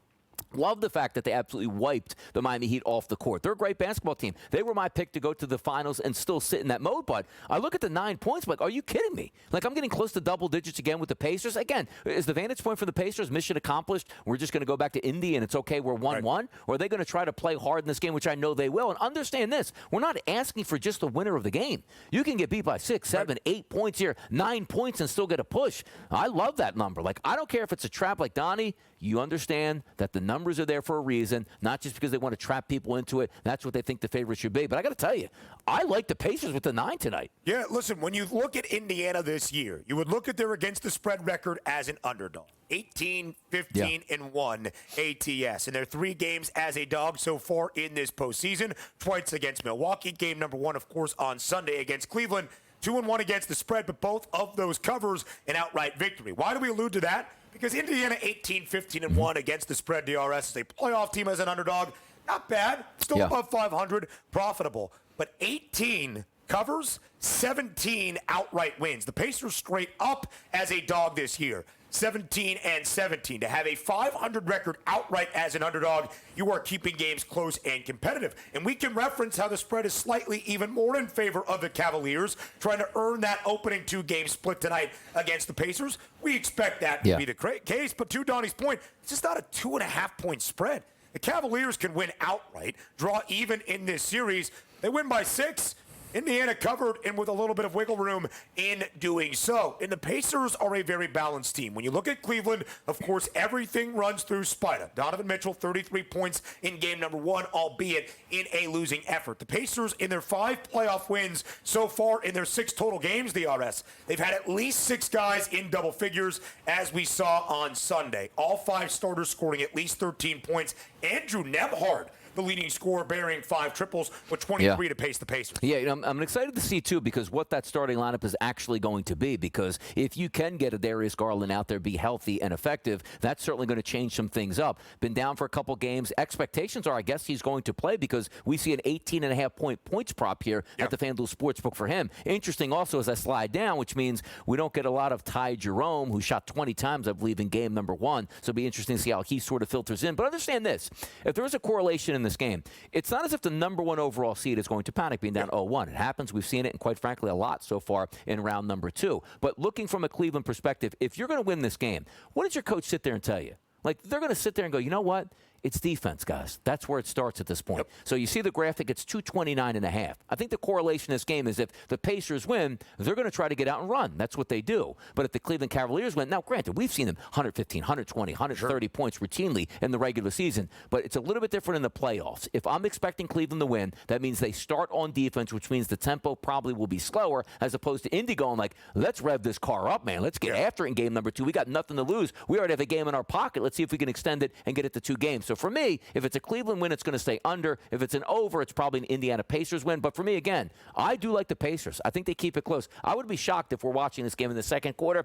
Love the fact that they absolutely wiped the Miami Heat off the court. They're a great basketball team. They were my pick to go to the finals and still sit in that mode. But I look at the 9 points, like, are you kidding me? Like, I'm getting close to double digits again with the Pacers. Again, is the vantage point for the Pacers mission accomplished? We're just going to go back to Indy and it's okay, we're 1-1? Right. Or are they going to try to play hard in this game, which I know they will? And understand this, we're not asking for just the winner of the game. You can get beat by 6, 7, 8 points here, 9 points and still get a push. I love that number. Like, I don't care if it's a trap like Donnie. You understand that the numbers are there for a reason, not just because they want to trap people into it. That's what they think the favorite should be. But I got to tell you, I like the Pacers with the 9 tonight. Yeah, listen, when you look at Indiana this year, you would look at their against the spread record as an underdog. 18, 15, and 1 ATS. And their 3 games as a dog so far in this postseason. Twice against Milwaukee. Game number 1, of course, on Sunday against Cleveland. 2-1 against the spread, but both of those covers an outright victory. Why do we allude to that? Because Indiana 18, 15, and 1 against the spread. DRS is a playoff team as an underdog. Not bad. Still above 500. Profitable. But 18 covers, 17 outright wins. The Pacers straight up as a dog this year. 17 and 17. To have a 500 record outright as an underdog, you are keeping games close and competitive. And we can reference how the spread is slightly even more in favor of the Cavaliers, trying to earn that opening 2-game split tonight against the Pacers. We expect that to be the case. But to Donnie's point, it's just not a 2.5-point spread. The Cavaliers can win outright, draw even in this series. They win by 6. Indiana covered and with a little bit of wiggle room in doing so. And the Pacers are a very balanced team. When you look at Cleveland, of course, everything runs through Spida. Donovan Mitchell, 33 points in game number 1, albeit in a losing effort. The Pacers, in their 5 playoff wins so far in their 6 total games, DRS, they've had at least 6 guys in double figures, as we saw on Sunday. All 5 starters scoring at least 13 points. Andrew Nembhard, the leading scorer, bearing 5 triples with 23 to pace the Pacers. Yeah, I'm excited to see, too, because what that starting lineup is actually going to be. Because if you can get a Darius Garland out there, be healthy and effective, that's certainly going to change some things up. Been down for a couple games. Expectations are, I guess, he's going to play because we see an 18.5-point points prop here at the FanDuel Sportsbook for him. Interesting also as I slide down, which means we don't get a lot of Ty Jerome, who shot 20 times, I believe, in game number 1. So it'll be interesting to see how he sort of filters in. But understand this. If there is a correlation in this game, it's not as if the number 1 overall seed is going to panic being down 0-1. It happens. We've seen it, and quite frankly, a lot so far in round number 2. But looking from a Cleveland perspective, if you're going to win this game, what does your coach sit there and tell you? Like, they're going to sit there and go, you know what? It's defense, guys. That's where it starts at this point. So you see the graphic, it's 229.5. I think the correlation in this game is if the Pacers win, they're going to try to get out and run. That's what they do. But if the Cleveland Cavaliers win, now granted, we've seen them 115, 120, 130 points routinely in the regular season, but it's a little bit different in the playoffs. If I'm expecting Cleveland to win, that means they start on defense, which means the tempo probably will be slower, as opposed to Indy going like, let's rev this car up, man. Let's get after it in game number 2. We got nothing to lose. We already have a game in our pocket. Let's see if we can extend it and get it to 2 games. So for me, if it's a Cleveland win, it's going to stay under. If it's an over, it's probably an Indiana Pacers win. But for me, again, I do like the Pacers. I think they keep it close. I would be shocked if we're watching this game in the second quarter.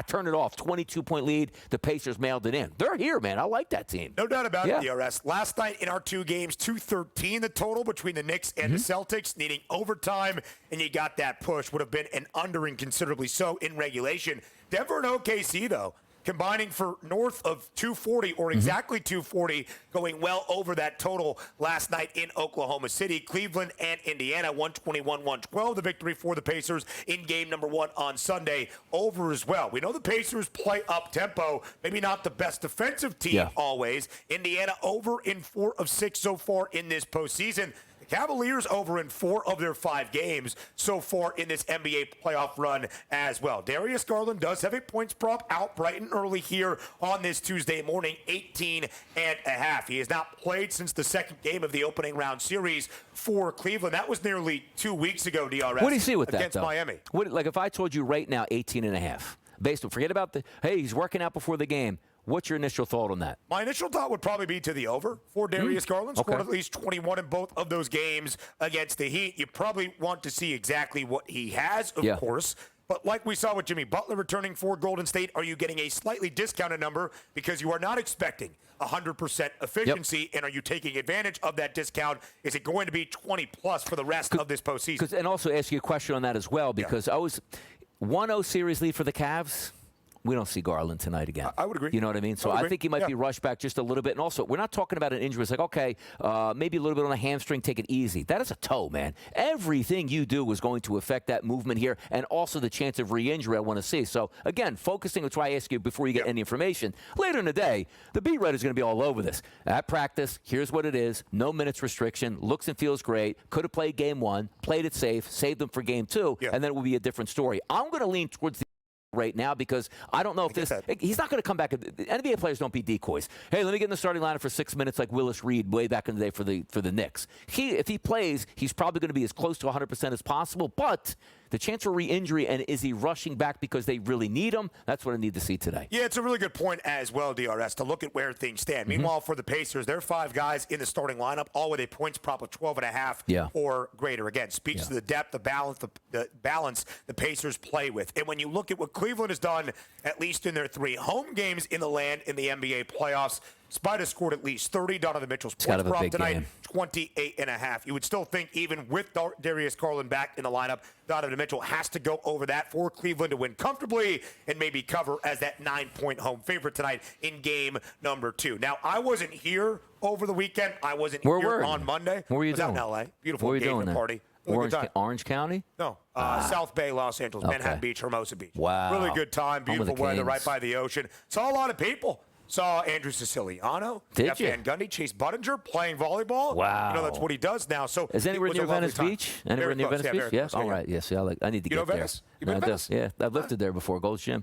Turn it off. 22-point lead. The Pacers mailed it in. They're here, man. I like that team. No doubt about it, DRS. Last night in our 2 games, 213 the total between the Knicks and the Celtics, needing overtime, and you got that push. Would have been an under and considerably so in regulation. Denver and OKC, though, combining for north of 240 or exactly 240, going well over that total last night in Oklahoma City. Cleveland and Indiana, 121-112, the victory for the Pacers in game number 1 on Sunday, over as well. We know the Pacers play up-tempo, maybe not the best defensive team always. Indiana over in 4 of 6 so far in this postseason. Cavaliers over in 4 of their 5 games so far in this NBA playoff run as well. Darius Garland does have a points prop out bright and early here on this Tuesday morning, 18.5. He has not played since the second game of the opening round series for Cleveland. That was nearly 2 weeks ago, DRS. What do you see with that, against though? Miami? Like if I told you right now 18.5, based on, forget about hey, he's working out before the game. What's your initial thought on that? My initial thought would probably be to the over for Darius Garland. Scored at least 21 in both of those games against the Heat. You probably want to see exactly what he has, of course. But like we saw with Jimmy Butler returning for Golden State, are you getting a slightly discounted number because you are not expecting 100% efficiency? And are you taking advantage of that discount? Is it going to be 20-plus for the rest of this postseason? And also ask you a question on that as well, because I was 1-0 series lead for the Cavs. We don't see Garland tonight again. I would agree. You know what I mean? So I think he might be rushed back just a little bit. And also, we're not talking about an injury. It's like, okay, maybe a little bit on a hamstring, take it easy. That is a toe, man. Everything you do is going to affect that movement here, and also the chance of re-injury I want to see. So, again, focusing, that's why I ask you before you get any information. Later in the day, the beat writer is going to be all over this. At practice, here's what it is. No minutes restriction. Looks and feels great. Could have played game 1. Played it safe. Saved them for game 2. And then it will be a different story. I'm going to lean towards the right now because I don't know if he's not going to come back. NBA players don't be decoys. Hey, let me get in the starting lineup for 6 minutes like Willis Reed way back in the day for the Knicks. If he plays, he's probably going to be as close to 100% as possible, but the chance for re-injury, and is he rushing back because they really need him? That's what I need to see today. Yeah, it's a really good point as well, DRS, to look at where things stand. Meanwhile, for the Pacers, there are 5 guys in the starting lineup, all with a points prop of 12.5 or greater. Again, speaks to the depth, the balance the Pacers play with. And when you look at what Cleveland has done, at least in their 3 home games in the land in the NBA playoffs, Spider scored at least 30. Donovan Mitchell's points prop tonight, 28.5. You would still think, even with Darius Garland back in the lineup, Donovan Mitchell has to go over that for Cleveland to win comfortably and maybe cover as that 9-point home favorite tonight in game number 2. Now, I wasn't here over the weekend. I wasn't here on Monday. What were you doing? doing? I was out in L.A. Beautiful what were you doing engagement party. Orange County? No, South Bay, Los Angeles, Manhattan Beach, Hermosa Beach. Wow. Really good time, beautiful weather right by the ocean. Saw a lot of people. Saw Andrew Siciliano, Jeff Van Gundy, Chase Buttinger playing volleyball. Wow. You know, that's what he does now. So is anywhere near Venice Beach? Anywhere near Venice Beach? Yes. All right. Yes. Yeah, I need to get there. Venice? You been to Venice? Yeah, I've lifted there before. Gold's Gym.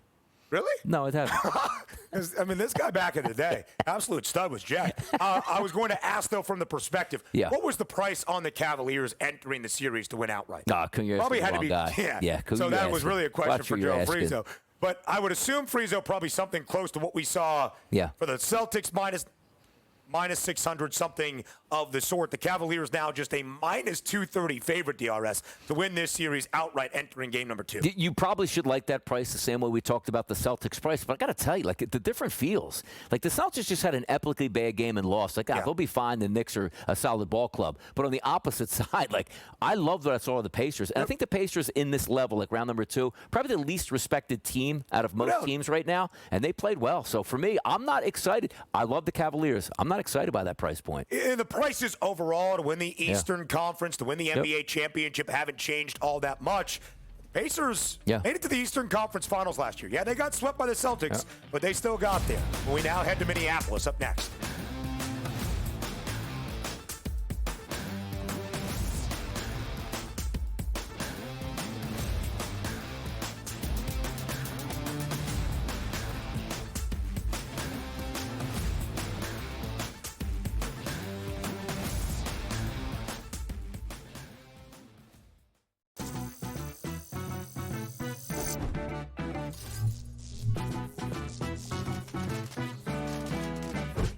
Really? No, it hasn't. I mean, this guy back in the day, absolute stud was Jack. I was going to ask, though, from the perspective, what was the price on the Cavaliers entering the series to win outright? Probably had to be. Guy. Yeah. So that was really a question for Joe Frizo. But I would assume, Frizo, probably something close to what we saw for the Celtics minus 600, something of the sort. The Cavaliers now just a minus 230 favorite, DRS, to win this series outright entering game number 2. You probably should like that price the same way we talked about the Celtics price. But I got to tell you, like, the different feels. Like, the Celtics just had an epically bad game and lost. Like, they'll be fine. The Knicks are a solid ball club. But on the opposite side, like, I loved what I saw of the Pacers. And I think the Pacers in this level, like round number 2, probably the least respected team out of most teams right now. And they played well. So for me, I'm not excited. I love the Cavaliers. I'm not excited by that price point. And the prices overall to win the Eastern Conference, to win the NBA championship, haven't changed all that much. Pacers made it to the Eastern Conference Finals last year. Yeah, they got swept by the Celtics, but they still got there. We now head to Minneapolis up next.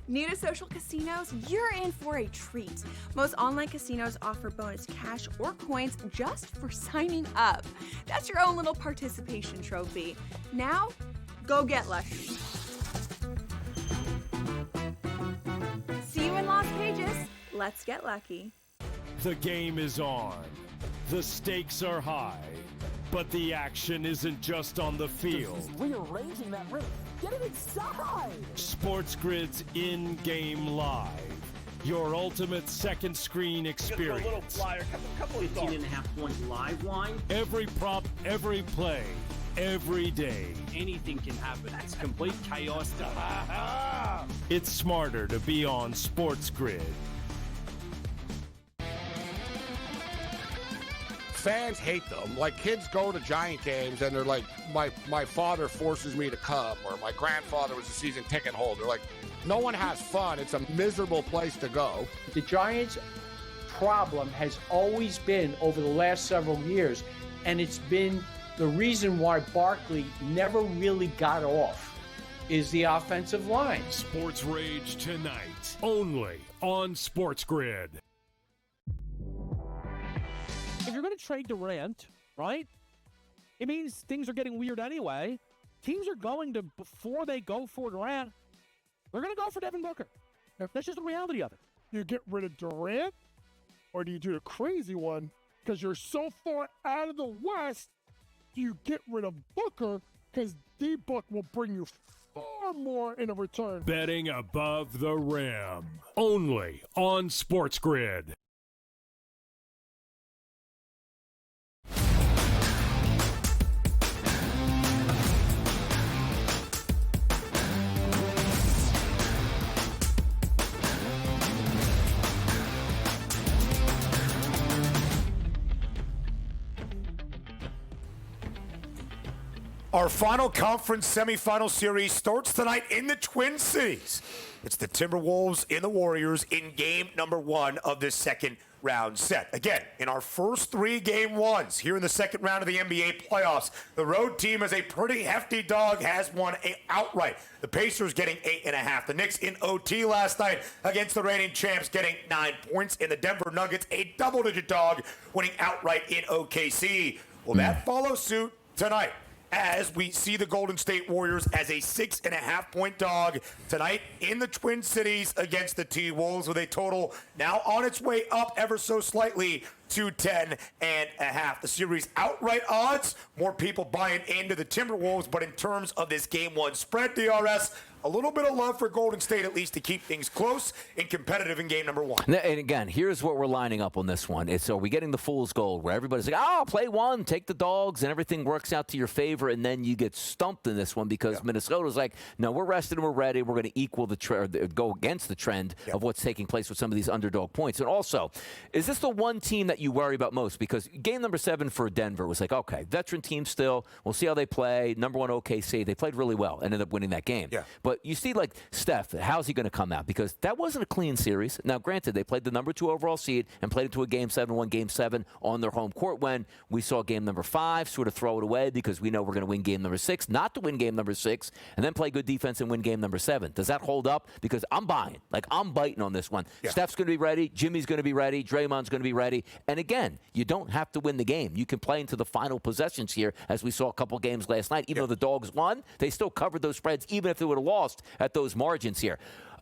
New to social casinos? You're in for a treat. Most online casinos offer bonus cash or coins just for signing up. That's your own little participation trophy. Now, go get lucky. See you in Las Vegas. Let's get lucky. The game is on. The stakes are high. But the action isn't just on the field. Rearranging that rim. Get it inside! SportsGrid's in-game live. Your ultimate second screen experience. A little flyer, couple 18.5 point live line. Every prop, every play, every day. Anything can happen. It's complete chaos. It's smarter to be on SportsGrid. Fans hate them. Like, kids go to Giant games and they're like, my father forces me to come, or my grandfather was a season ticket holder. Like, no one has fun. It's a miserable place to go. The Giants' problem has always been, over the last several years, and it's been the reason why Barkley never really got off, is the offensive line. Sports Rage tonight, only on SportsGrid. If you're going to trade Durant, right, it means things are getting weird anyway. Teams are going to, before they go for Durant, they're going to go for Devin Booker. That's just the reality of it. You get rid of Durant, or do you do the crazy one? Because you're so far out of the West, do you get rid of Booker? Because D-Book will bring you far more in a return. Betting above the rim, only on SportsGrid. Our final conference semifinal series starts tonight in the Twin Cities. It's the Timberwolves and the Warriors in game number 1 of this second round set. Again, in our first 3 game ones here in the second round of the NBA playoffs, the road team is a pretty hefty dog, has won outright. The Pacers getting 8.5. The Knicks in OT last night against the reigning champs getting 9 points. And the Denver Nuggets, a double-digit dog, winning outright in OKC. Well, that follows suit tonight, as we see the Golden State Warriors as a 6.5-point dog tonight in the Twin Cities against the T-Wolves, with a total now on its way up ever so slightly to 10.5. The series outright odds, more people buying into the Timberwolves, but in terms of this game 1 spread, DRS, a little bit of love for Golden State, at least, to keep things close and competitive in game number 1. And again, here's what we're lining up on this one. So we getting the fool's gold, where everybody's like, play one, take the dogs, and everything works out to your favor, and then you get stumped in this one because Minnesota's like, no, we're rested and we're ready. We're going to equal the go against the trend of what's taking place with some of these underdog points. And also, is this the one team that you worry about most? Because game number 7 for Denver was like, okay, veteran team still. We'll see how they play. Number 1 OKC. They played really well and ended up winning that game. Yeah. But you see, like, Steph, how's he going to come out? Because that wasn't a clean series. Now, granted, they played the number 2 overall seed and played into a game 7, won game 7 on their home court, when we saw game number 5 sort of throw it away because we know we're going to win game number 6, not to win game number 6, and then play good defense and win game number 7. Does that hold up? Because I'm buying. Like, I'm biting on this one. Yeah. Steph's going to be ready. Jimmy's going to be ready. Draymond's going to be ready. And again, you don't have to win the game. You can play into the final possessions here, as we saw a couple games last night. Even though the Dogs won, they still covered those spreads, even if they would have lost at those margins here.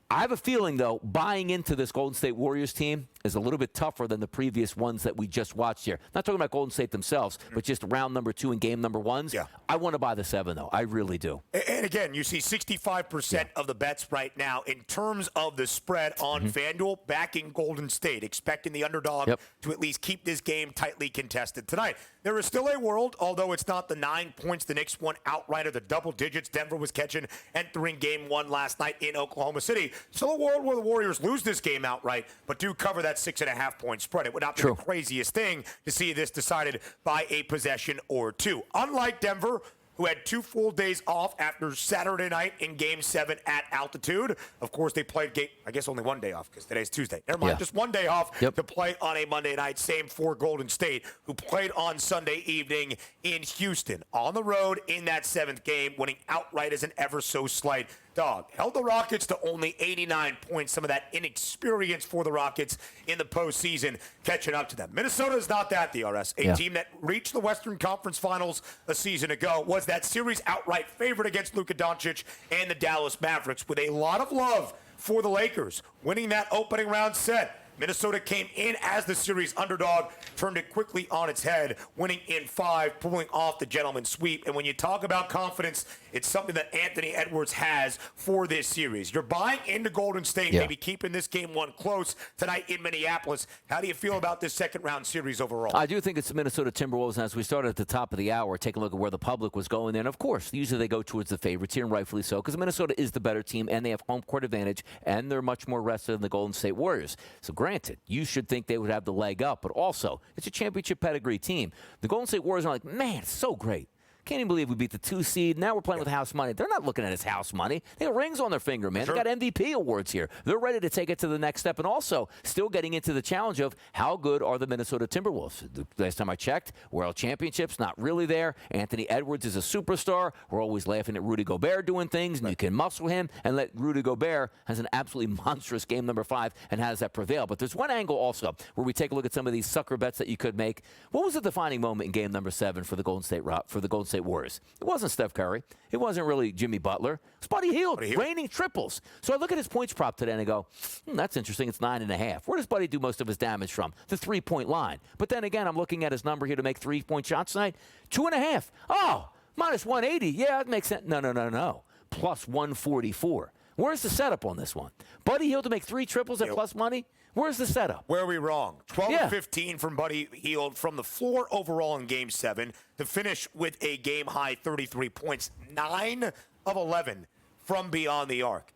I have a feeling, though, buying into this Golden State Warriors team is a little bit tougher than the previous ones that we just watched here. Not talking about Golden State themselves, but just round number 2 and game number 1s. Yeah. I want to buy the 7, though. I really do. And again, you see 65% of the bets right now in terms of the spread on FanDuel backing Golden State, expecting the underdog to at least keep this game tightly contested tonight. There is still a world, although it's not the 9 points the Knicks won outright, or the double digits Denver was catching entering game 1 last night in Oklahoma City. Still a world where the Warriors lose this game outright, but do cover that 6.5-point spread. It would not be the craziest thing to see this decided by a possession or 2. Unlike Denver, who had 2 full days off after Saturday night in Game 7 at altitude. Of course, they played I guess only 1 day off, because today's Tuesday. Never mind, just 1 day off to play on a Monday night. Same for Golden State, who played on Sunday evening in Houston. On the road in that 7th game, winning outright as an ever so slight dog. Held the Rockets to only 89 points. Some of that inexperience for the Rockets in the postseason catching up to them. Minnesota is not that, DRS. A team that reached the Western Conference Finals a season ago, was that series outright favorite against Luka Doncic and the Dallas Mavericks, with a lot of love for the Lakers winning that opening round set. Minnesota came in as the series underdog, turned it quickly on its head, winning in 5, pulling off the gentleman's sweep. And when you talk about confidence, it's something that Anthony Edwards has for this series. You're buying into Golden State, maybe keeping this game 1 close tonight in Minneapolis. How do you feel about this second-round series overall? I do think it's the Minnesota Timberwolves. And as we started at the top of the hour, take a look at where the public was going there. And, of course, usually they go towards the favorites here, and rightfully so, because Minnesota is the better team, and they have home court advantage, and they're much more rested than the Golden State Warriors. So, granted, you should think they would have the leg up, but also it's a championship pedigree team. The Golden State Warriors are like, man, it's so great. Can't even believe we beat the 2 seed. Now we're playing with house money. They're not looking at his house money. They got rings on their finger, man. They got MVP awards here. They're ready to take it to the next step, and also still getting into the challenge of how good are the Minnesota Timberwolves. The last time I checked, World Championships, not really there. Anthony Edwards is a superstar. We're always laughing at Rudy Gobert doing things, and you can muscle him and let Rudy Gobert has an absolutely monstrous game number 5, and how does that prevail? But there's one angle also where we take a look at some of these sucker bets that you could make. What was the defining moment in game number 7 for the Golden State Warriors? It wasn't Steph Curry. It wasn't really Jimmy Butler. It's Buddy Hield, raining triples. So I look at his points prop today and I go, that's interesting. It's 9.5. Where does Buddy do most of his damage from? The 3-point line. But then again, I'm looking at his number here to make 3-point shots tonight. 2.5. Oh, minus 180. Yeah, that makes sense. No. Plus 144. Where's the setup on this one? Buddy Hield to make 3 triples at plus money? Where's the setup? Where are we wrong? 12 of 15 from Buddy Hield from the floor overall in Game 7 to finish with a game-high 33 points. 9 of 11 from beyond the arc.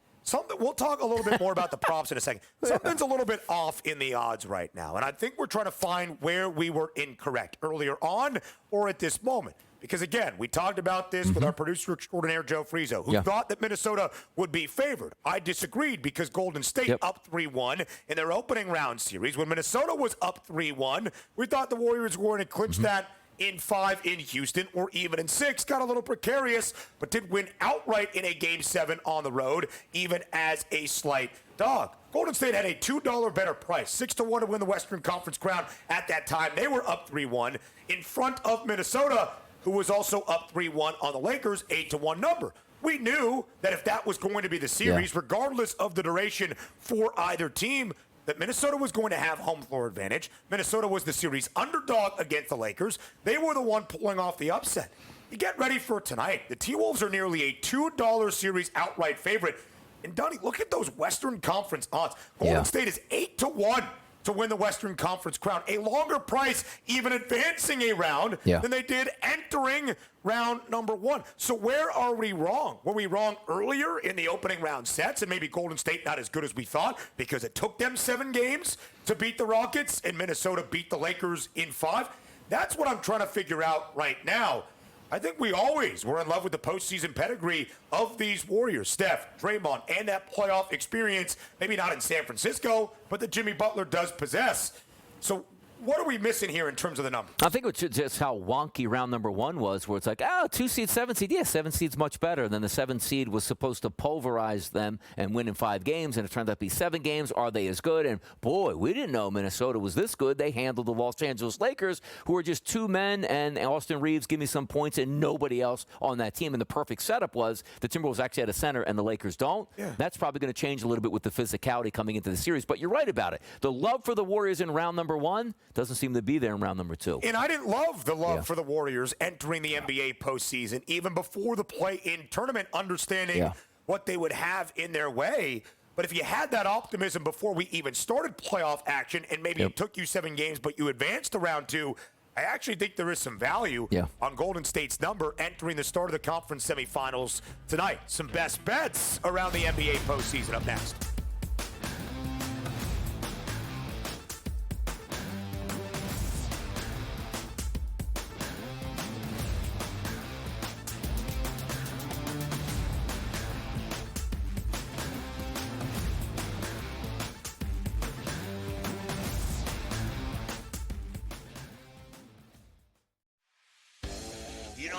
We'll talk a little bit more about the props in a second. Something's a little bit off in the odds right now, and I think we're trying to find where we were incorrect earlier on or at this moment. Because, again, we talked about this with our producer extraordinaire, Joe Frizo, who thought that Minnesota would be favored. I disagreed because Golden State up 3-1 in their opening round series. When Minnesota was up 3-1, we thought the Warriors were going to clinch that in 5 in Houston or even in 6. Got a little precarious, but did win outright in a Game 7 on the road, even as a slight dog. Golden State had a $2 better price, 6-1 to win the Western Conference crown at that time. They were up 3-1 in front of Minnesota, who was also up 3-1 on the Lakers, 8-1 number. We knew that if that was going to be the series, regardless of the duration for either team, that Minnesota was going to have home floor advantage. Minnesota was the series underdog against the Lakers. They were the one pulling off the upset. You get ready for tonight. The T-Wolves are nearly a $2 series outright favorite. And, Donnie, look at those Western Conference odds. Golden State is 8-1 to win the Western Conference crown. A longer price even advancing a round than they did entering round number 1. So where are we wrong? Were we wrong earlier in the opening round sets and maybe Golden State not as good as we thought because it took them 7 games to beat the Rockets and Minnesota beat the Lakers in 5? That's what I'm trying to figure out right now. I think we always were in love with the postseason pedigree of these Warriors. Steph, Draymond, and that playoff experience, maybe not in San Francisco, but that Jimmy Butler does possess. So what are we missing here in terms of the number? I think it's just how wonky round number 1 was, where it's like, 2 seed, 7 seed. Yeah, 7 seed's much better. Then the 7 seed was supposed to pulverize them and win in 5 games, and it turned out to be 7 games. Are they as good? And, boy, we didn't know Minnesota was this good. They handled the Los Angeles Lakers, who are just 2 men, and Austin Reeves give me some points, and nobody else on that team. And the perfect setup was the Timberwolves actually had a center, and the Lakers don't. Yeah. That's probably going to change a little bit with the physicality coming into the series. But you're right about it. The love for the Warriors in round number 1 doesn't seem to be there in round number 2. And I didn't love the love for the Warriors entering the NBA postseason, even before the play-in tournament, understanding what they would have in their way. But if you had that optimism before we even started playoff action and maybe it took you 7 games, but you advanced to round 2, I actually think there is some value on Golden State's number entering the start of the conference semifinals tonight. Some best bets around the NBA postseason up next.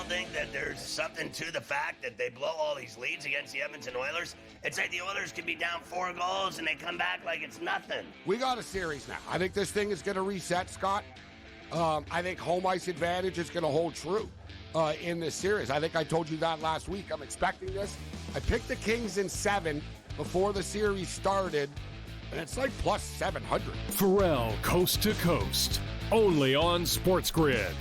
Think that there's something to the fact that they blow all these leads against the Edmonton Oilers? It's like the Oilers can be down 4 goals and they come back like it's nothing. We got a series now. I think this thing is going to reset, Scott. I think home ice advantage is going to hold true in this series. I think I told you that last week. I'm expecting this. I picked the Kings in 7 before the series started, and it's like plus 700. Pharrell Coast to Coast, only on SportsGrid.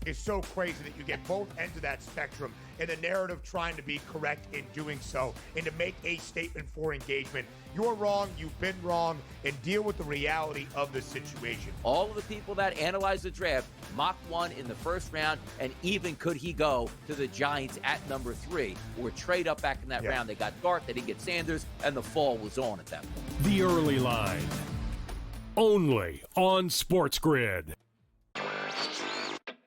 It's so crazy that you get both ends of that spectrum and the narrative trying to be correct in doing so and to make a statement for engagement. You're wrong, you've been wrong, and deal with the reality of the situation. All of the people that analyzed the draft mocked one in the first round, and even could he go to the Giants at number 3 or trade up back in that round. They got Dart, they didn't get Sanders, and the fall was on at that point. The early line, only on SportsGrid.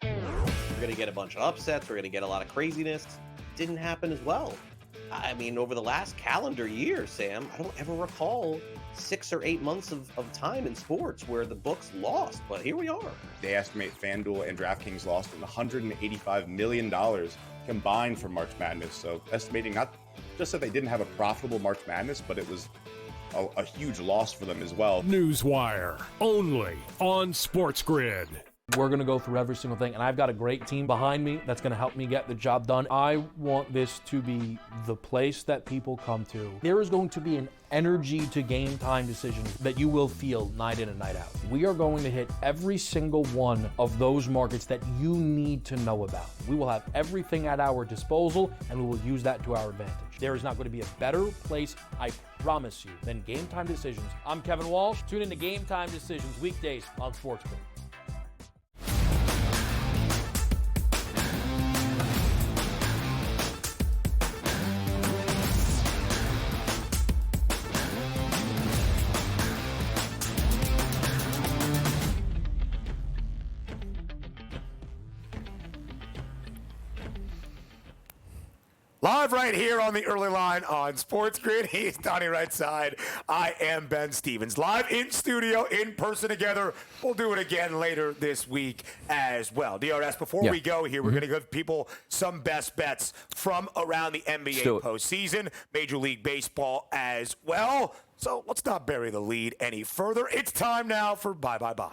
We're going to get a bunch of upsets. We're going to get a lot of craziness. Didn't happen as well. I mean, over the last calendar year, Sam, I don't ever recall 6 or 8 months of time in sports where the books lost, but here we are. They estimate FanDuel and DraftKings lost $185 million combined for March Madness. So estimating not just that they didn't have a profitable March Madness, but it was a huge loss for them as well. Newswire, only on SportsGrid. We're going to go through every single thing, and I've got a great team behind me that's going to help me get the job done. I want this to be the place that people come to. There is going to be an energy to game time decisions that you will feel night in and night out. We are going to hit every single one of those markets that you need to know about. We will have everything at our disposal, and we will use that to our advantage. There is not going to be a better place, I promise you, than Game Time Decisions. I'm Kevin Walsh. Tune in to Game Time Decisions weekdays on SportsGrid. Live right here on the early line on SportsGrid. He's Donnie right side. I am Ben Stevens. Live in studio, in person together. We'll do it again later this week as well. DRS, before we go here, we're going to give people some best bets from around the NBA postseason, Major League Baseball as well. So let's not bury the lead any further. It's time now for Bye Bye Bye.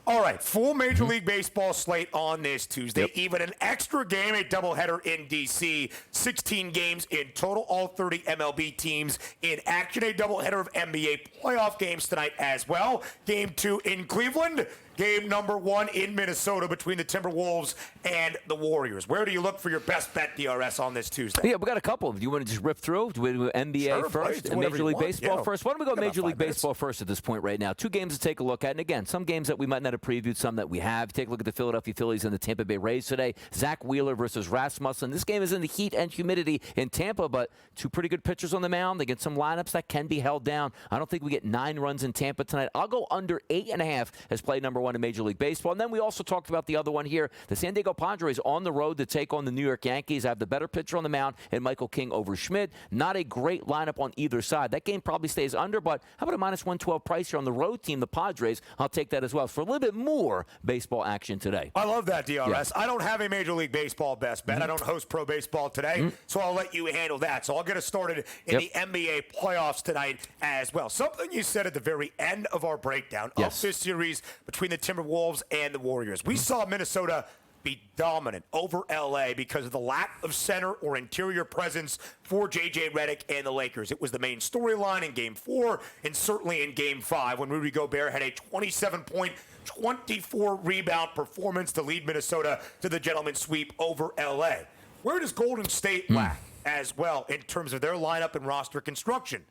All right, full Major League Baseball slate on this Tuesday. Even an extra game, a doubleheader in D.C. 16 games in total, all 30 MLB teams in action. A doubleheader of NBA playoff games tonight as well. Game 2 in Cleveland. Game number 1 in Minnesota between the Timberwolves and the Warriors. Where do you look for your best bet, DRS, on this Tuesday? Yeah, we got a couple. Do you want to just rip through? Do we do NBA first and Major League Baseball first? Why don't we go Major League Baseball first at this point right now? 2 games to take a look at. And again, some games that we might not have previewed, some that we have. Take a look at the Philadelphia Phillies and the Tampa Bay Rays today. Zach Wheeler versus Rasmussen. This game is in the heat and humidity in Tampa, but 2 pretty good pitchers on the mound. They get some lineups that can be held down. I don't think we get 9 runs in Tampa tonight. I'll go under 8.5 as play number 1 in Major League Baseball. And then we also talked about the other one here. The San Diego Padres on the road to take on the New York Yankees. I have the better pitcher on the mound and Michael King over Schmidt. Not a great lineup on either side. That game probably stays under, but how about a minus 112 price here on the road team, the Padres? I'll take that as well for a little bit more baseball action today. I love that, DRS. Yeah. I don't have a Major League Baseball best bet. I don't host pro baseball today, so I'll let you handle that. So I'll get us started in the NBA playoffs tonight as well. Something you said at the very end of our breakdown of this series between the Timberwolves and the Warriors. We saw Minnesota be dominant over LA because of the lack of center or interior presence for J.J. Redick and the Lakers. It was the main storyline in Game 4 and certainly in Game 5 when Rudy Gobert had a 27-point, 24-rebound performance to lead Minnesota to the gentleman's sweep over LA. Where does Golden State lack as well in terms of their lineup and roster construction?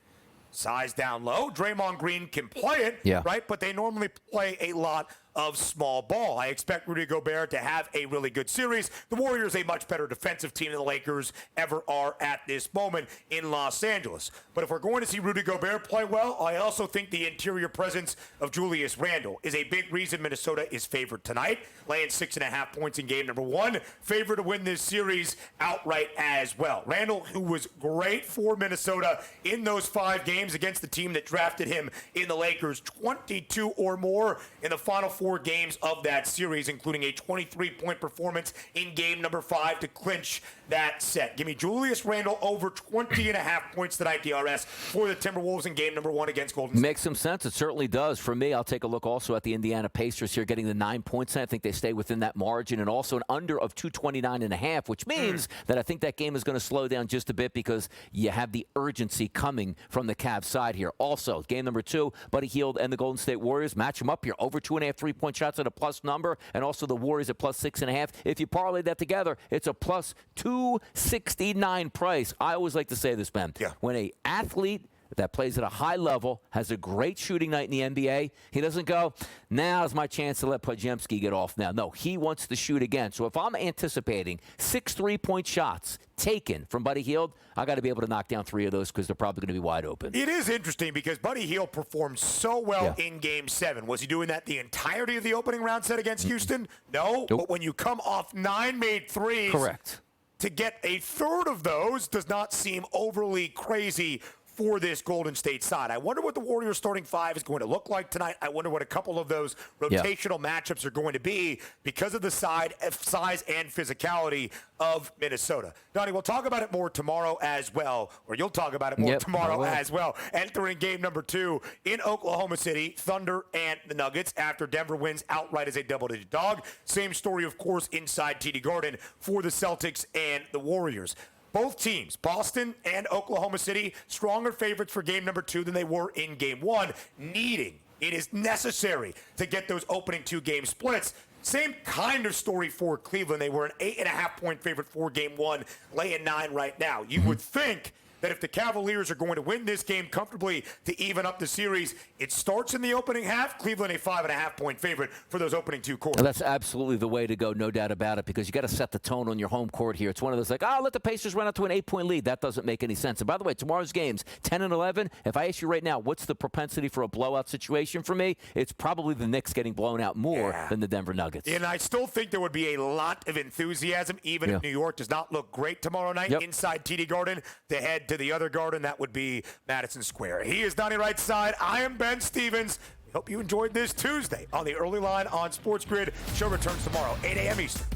Size down low. Draymond Green can play it, right? But they normally play a lot of small ball. I expect Rudy Gobert to have a really good series. The Warriors a much better defensive team than the Lakers ever are at this moment in Los Angeles. But if we're going to see Rudy Gobert play well, I also think the interior presence of Julius Randle is a big reason Minnesota is favored tonight, laying 6.5 points in game number 1. Favored to win this series outright as well. Randle, who was great for Minnesota in those 5 games against the team that drafted him in the Lakers, 22 or more in the final 4 games of that series, including a 23-point performance in game number 5 to clinch that set. Give me Julius Randle over 20.5 points tonight, DRS, for the Timberwolves in game number 1 against Golden State. Makes some sense. It certainly does. For me, I'll take a look also at the Indiana Pacers here, getting the 9 points. I think they stay within that margin, and also an under of 229.5, which means that I think that game is going to slow down just a bit because you have the urgency coming from the Cavs side here. Also, game number 2, Buddy Hield and the Golden State Warriors match them up here. Over 2.5 3-point shots at a plus number, and also the Warriors at plus 6.5. If you parlay that together, it's a plus 269 price. I always like to say this, Ben. When an athlete that plays at a high level, has a great shooting night in the NBA, he doesn't go, now's my chance to let Podziemski get off now. No, he wants to shoot again. So if I'm anticipating 6 3-point shots taken from Buddy Hield, I got to be able to knock down 3 of those because they're probably going to be wide open. It is interesting because Buddy Hield performed so well in Game 7. Was he doing that the entirety of the opening round set against Houston? No. But when you come off 9 made threes, correct, to get a third of those does not seem overly crazy for this Golden State side. I wonder what the Warriors starting 5 is going to look like tonight. I wonder what a couple of those rotational matchups are going to be because of the size and physicality of Minnesota. Donnie, we'll talk about it more tomorrow as well, or you'll talk about it more tomorrow as well. Entering game number 2 in Oklahoma City, Thunder and the Nuggets after Denver wins outright as a double-digit dog. Same story, of course, inside TD Garden for the Celtics and the Warriors. Both teams, Boston and Oklahoma City, stronger favorites for game number 2 than they were in game 1, it is necessary to get those opening 2 game splits. Same kind of story for Cleveland. They were an 8.5 point favorite for game 1, laying 9 right now. You would think that if the Cavaliers are going to win this game comfortably to even up the series, it starts in the opening half. Cleveland a 5.5-point favorite for those opening two quarters. Well, that's absolutely the way to go, no doubt about it, because you got to set the tone on your home court here. It's one of those like, let the Pacers run out to an 8-point lead. That doesn't make any sense. And by the way, tomorrow's games, 10 and 11. If I ask you right now, what's the propensity for a blowout situation for me? It's probably the Knicks getting blown out more than the Denver Nuggets. And I still think there would be a lot of enthusiasm, even if New York does not look great tomorrow night inside TD Garden, to head to the other garden. That would be Madison Square. He is Donnie Rightside. I am Ben Stevens. We hope you enjoyed this Tuesday on the Early Line on SportsGrid. Show returns tomorrow, 8 a.m. Eastern.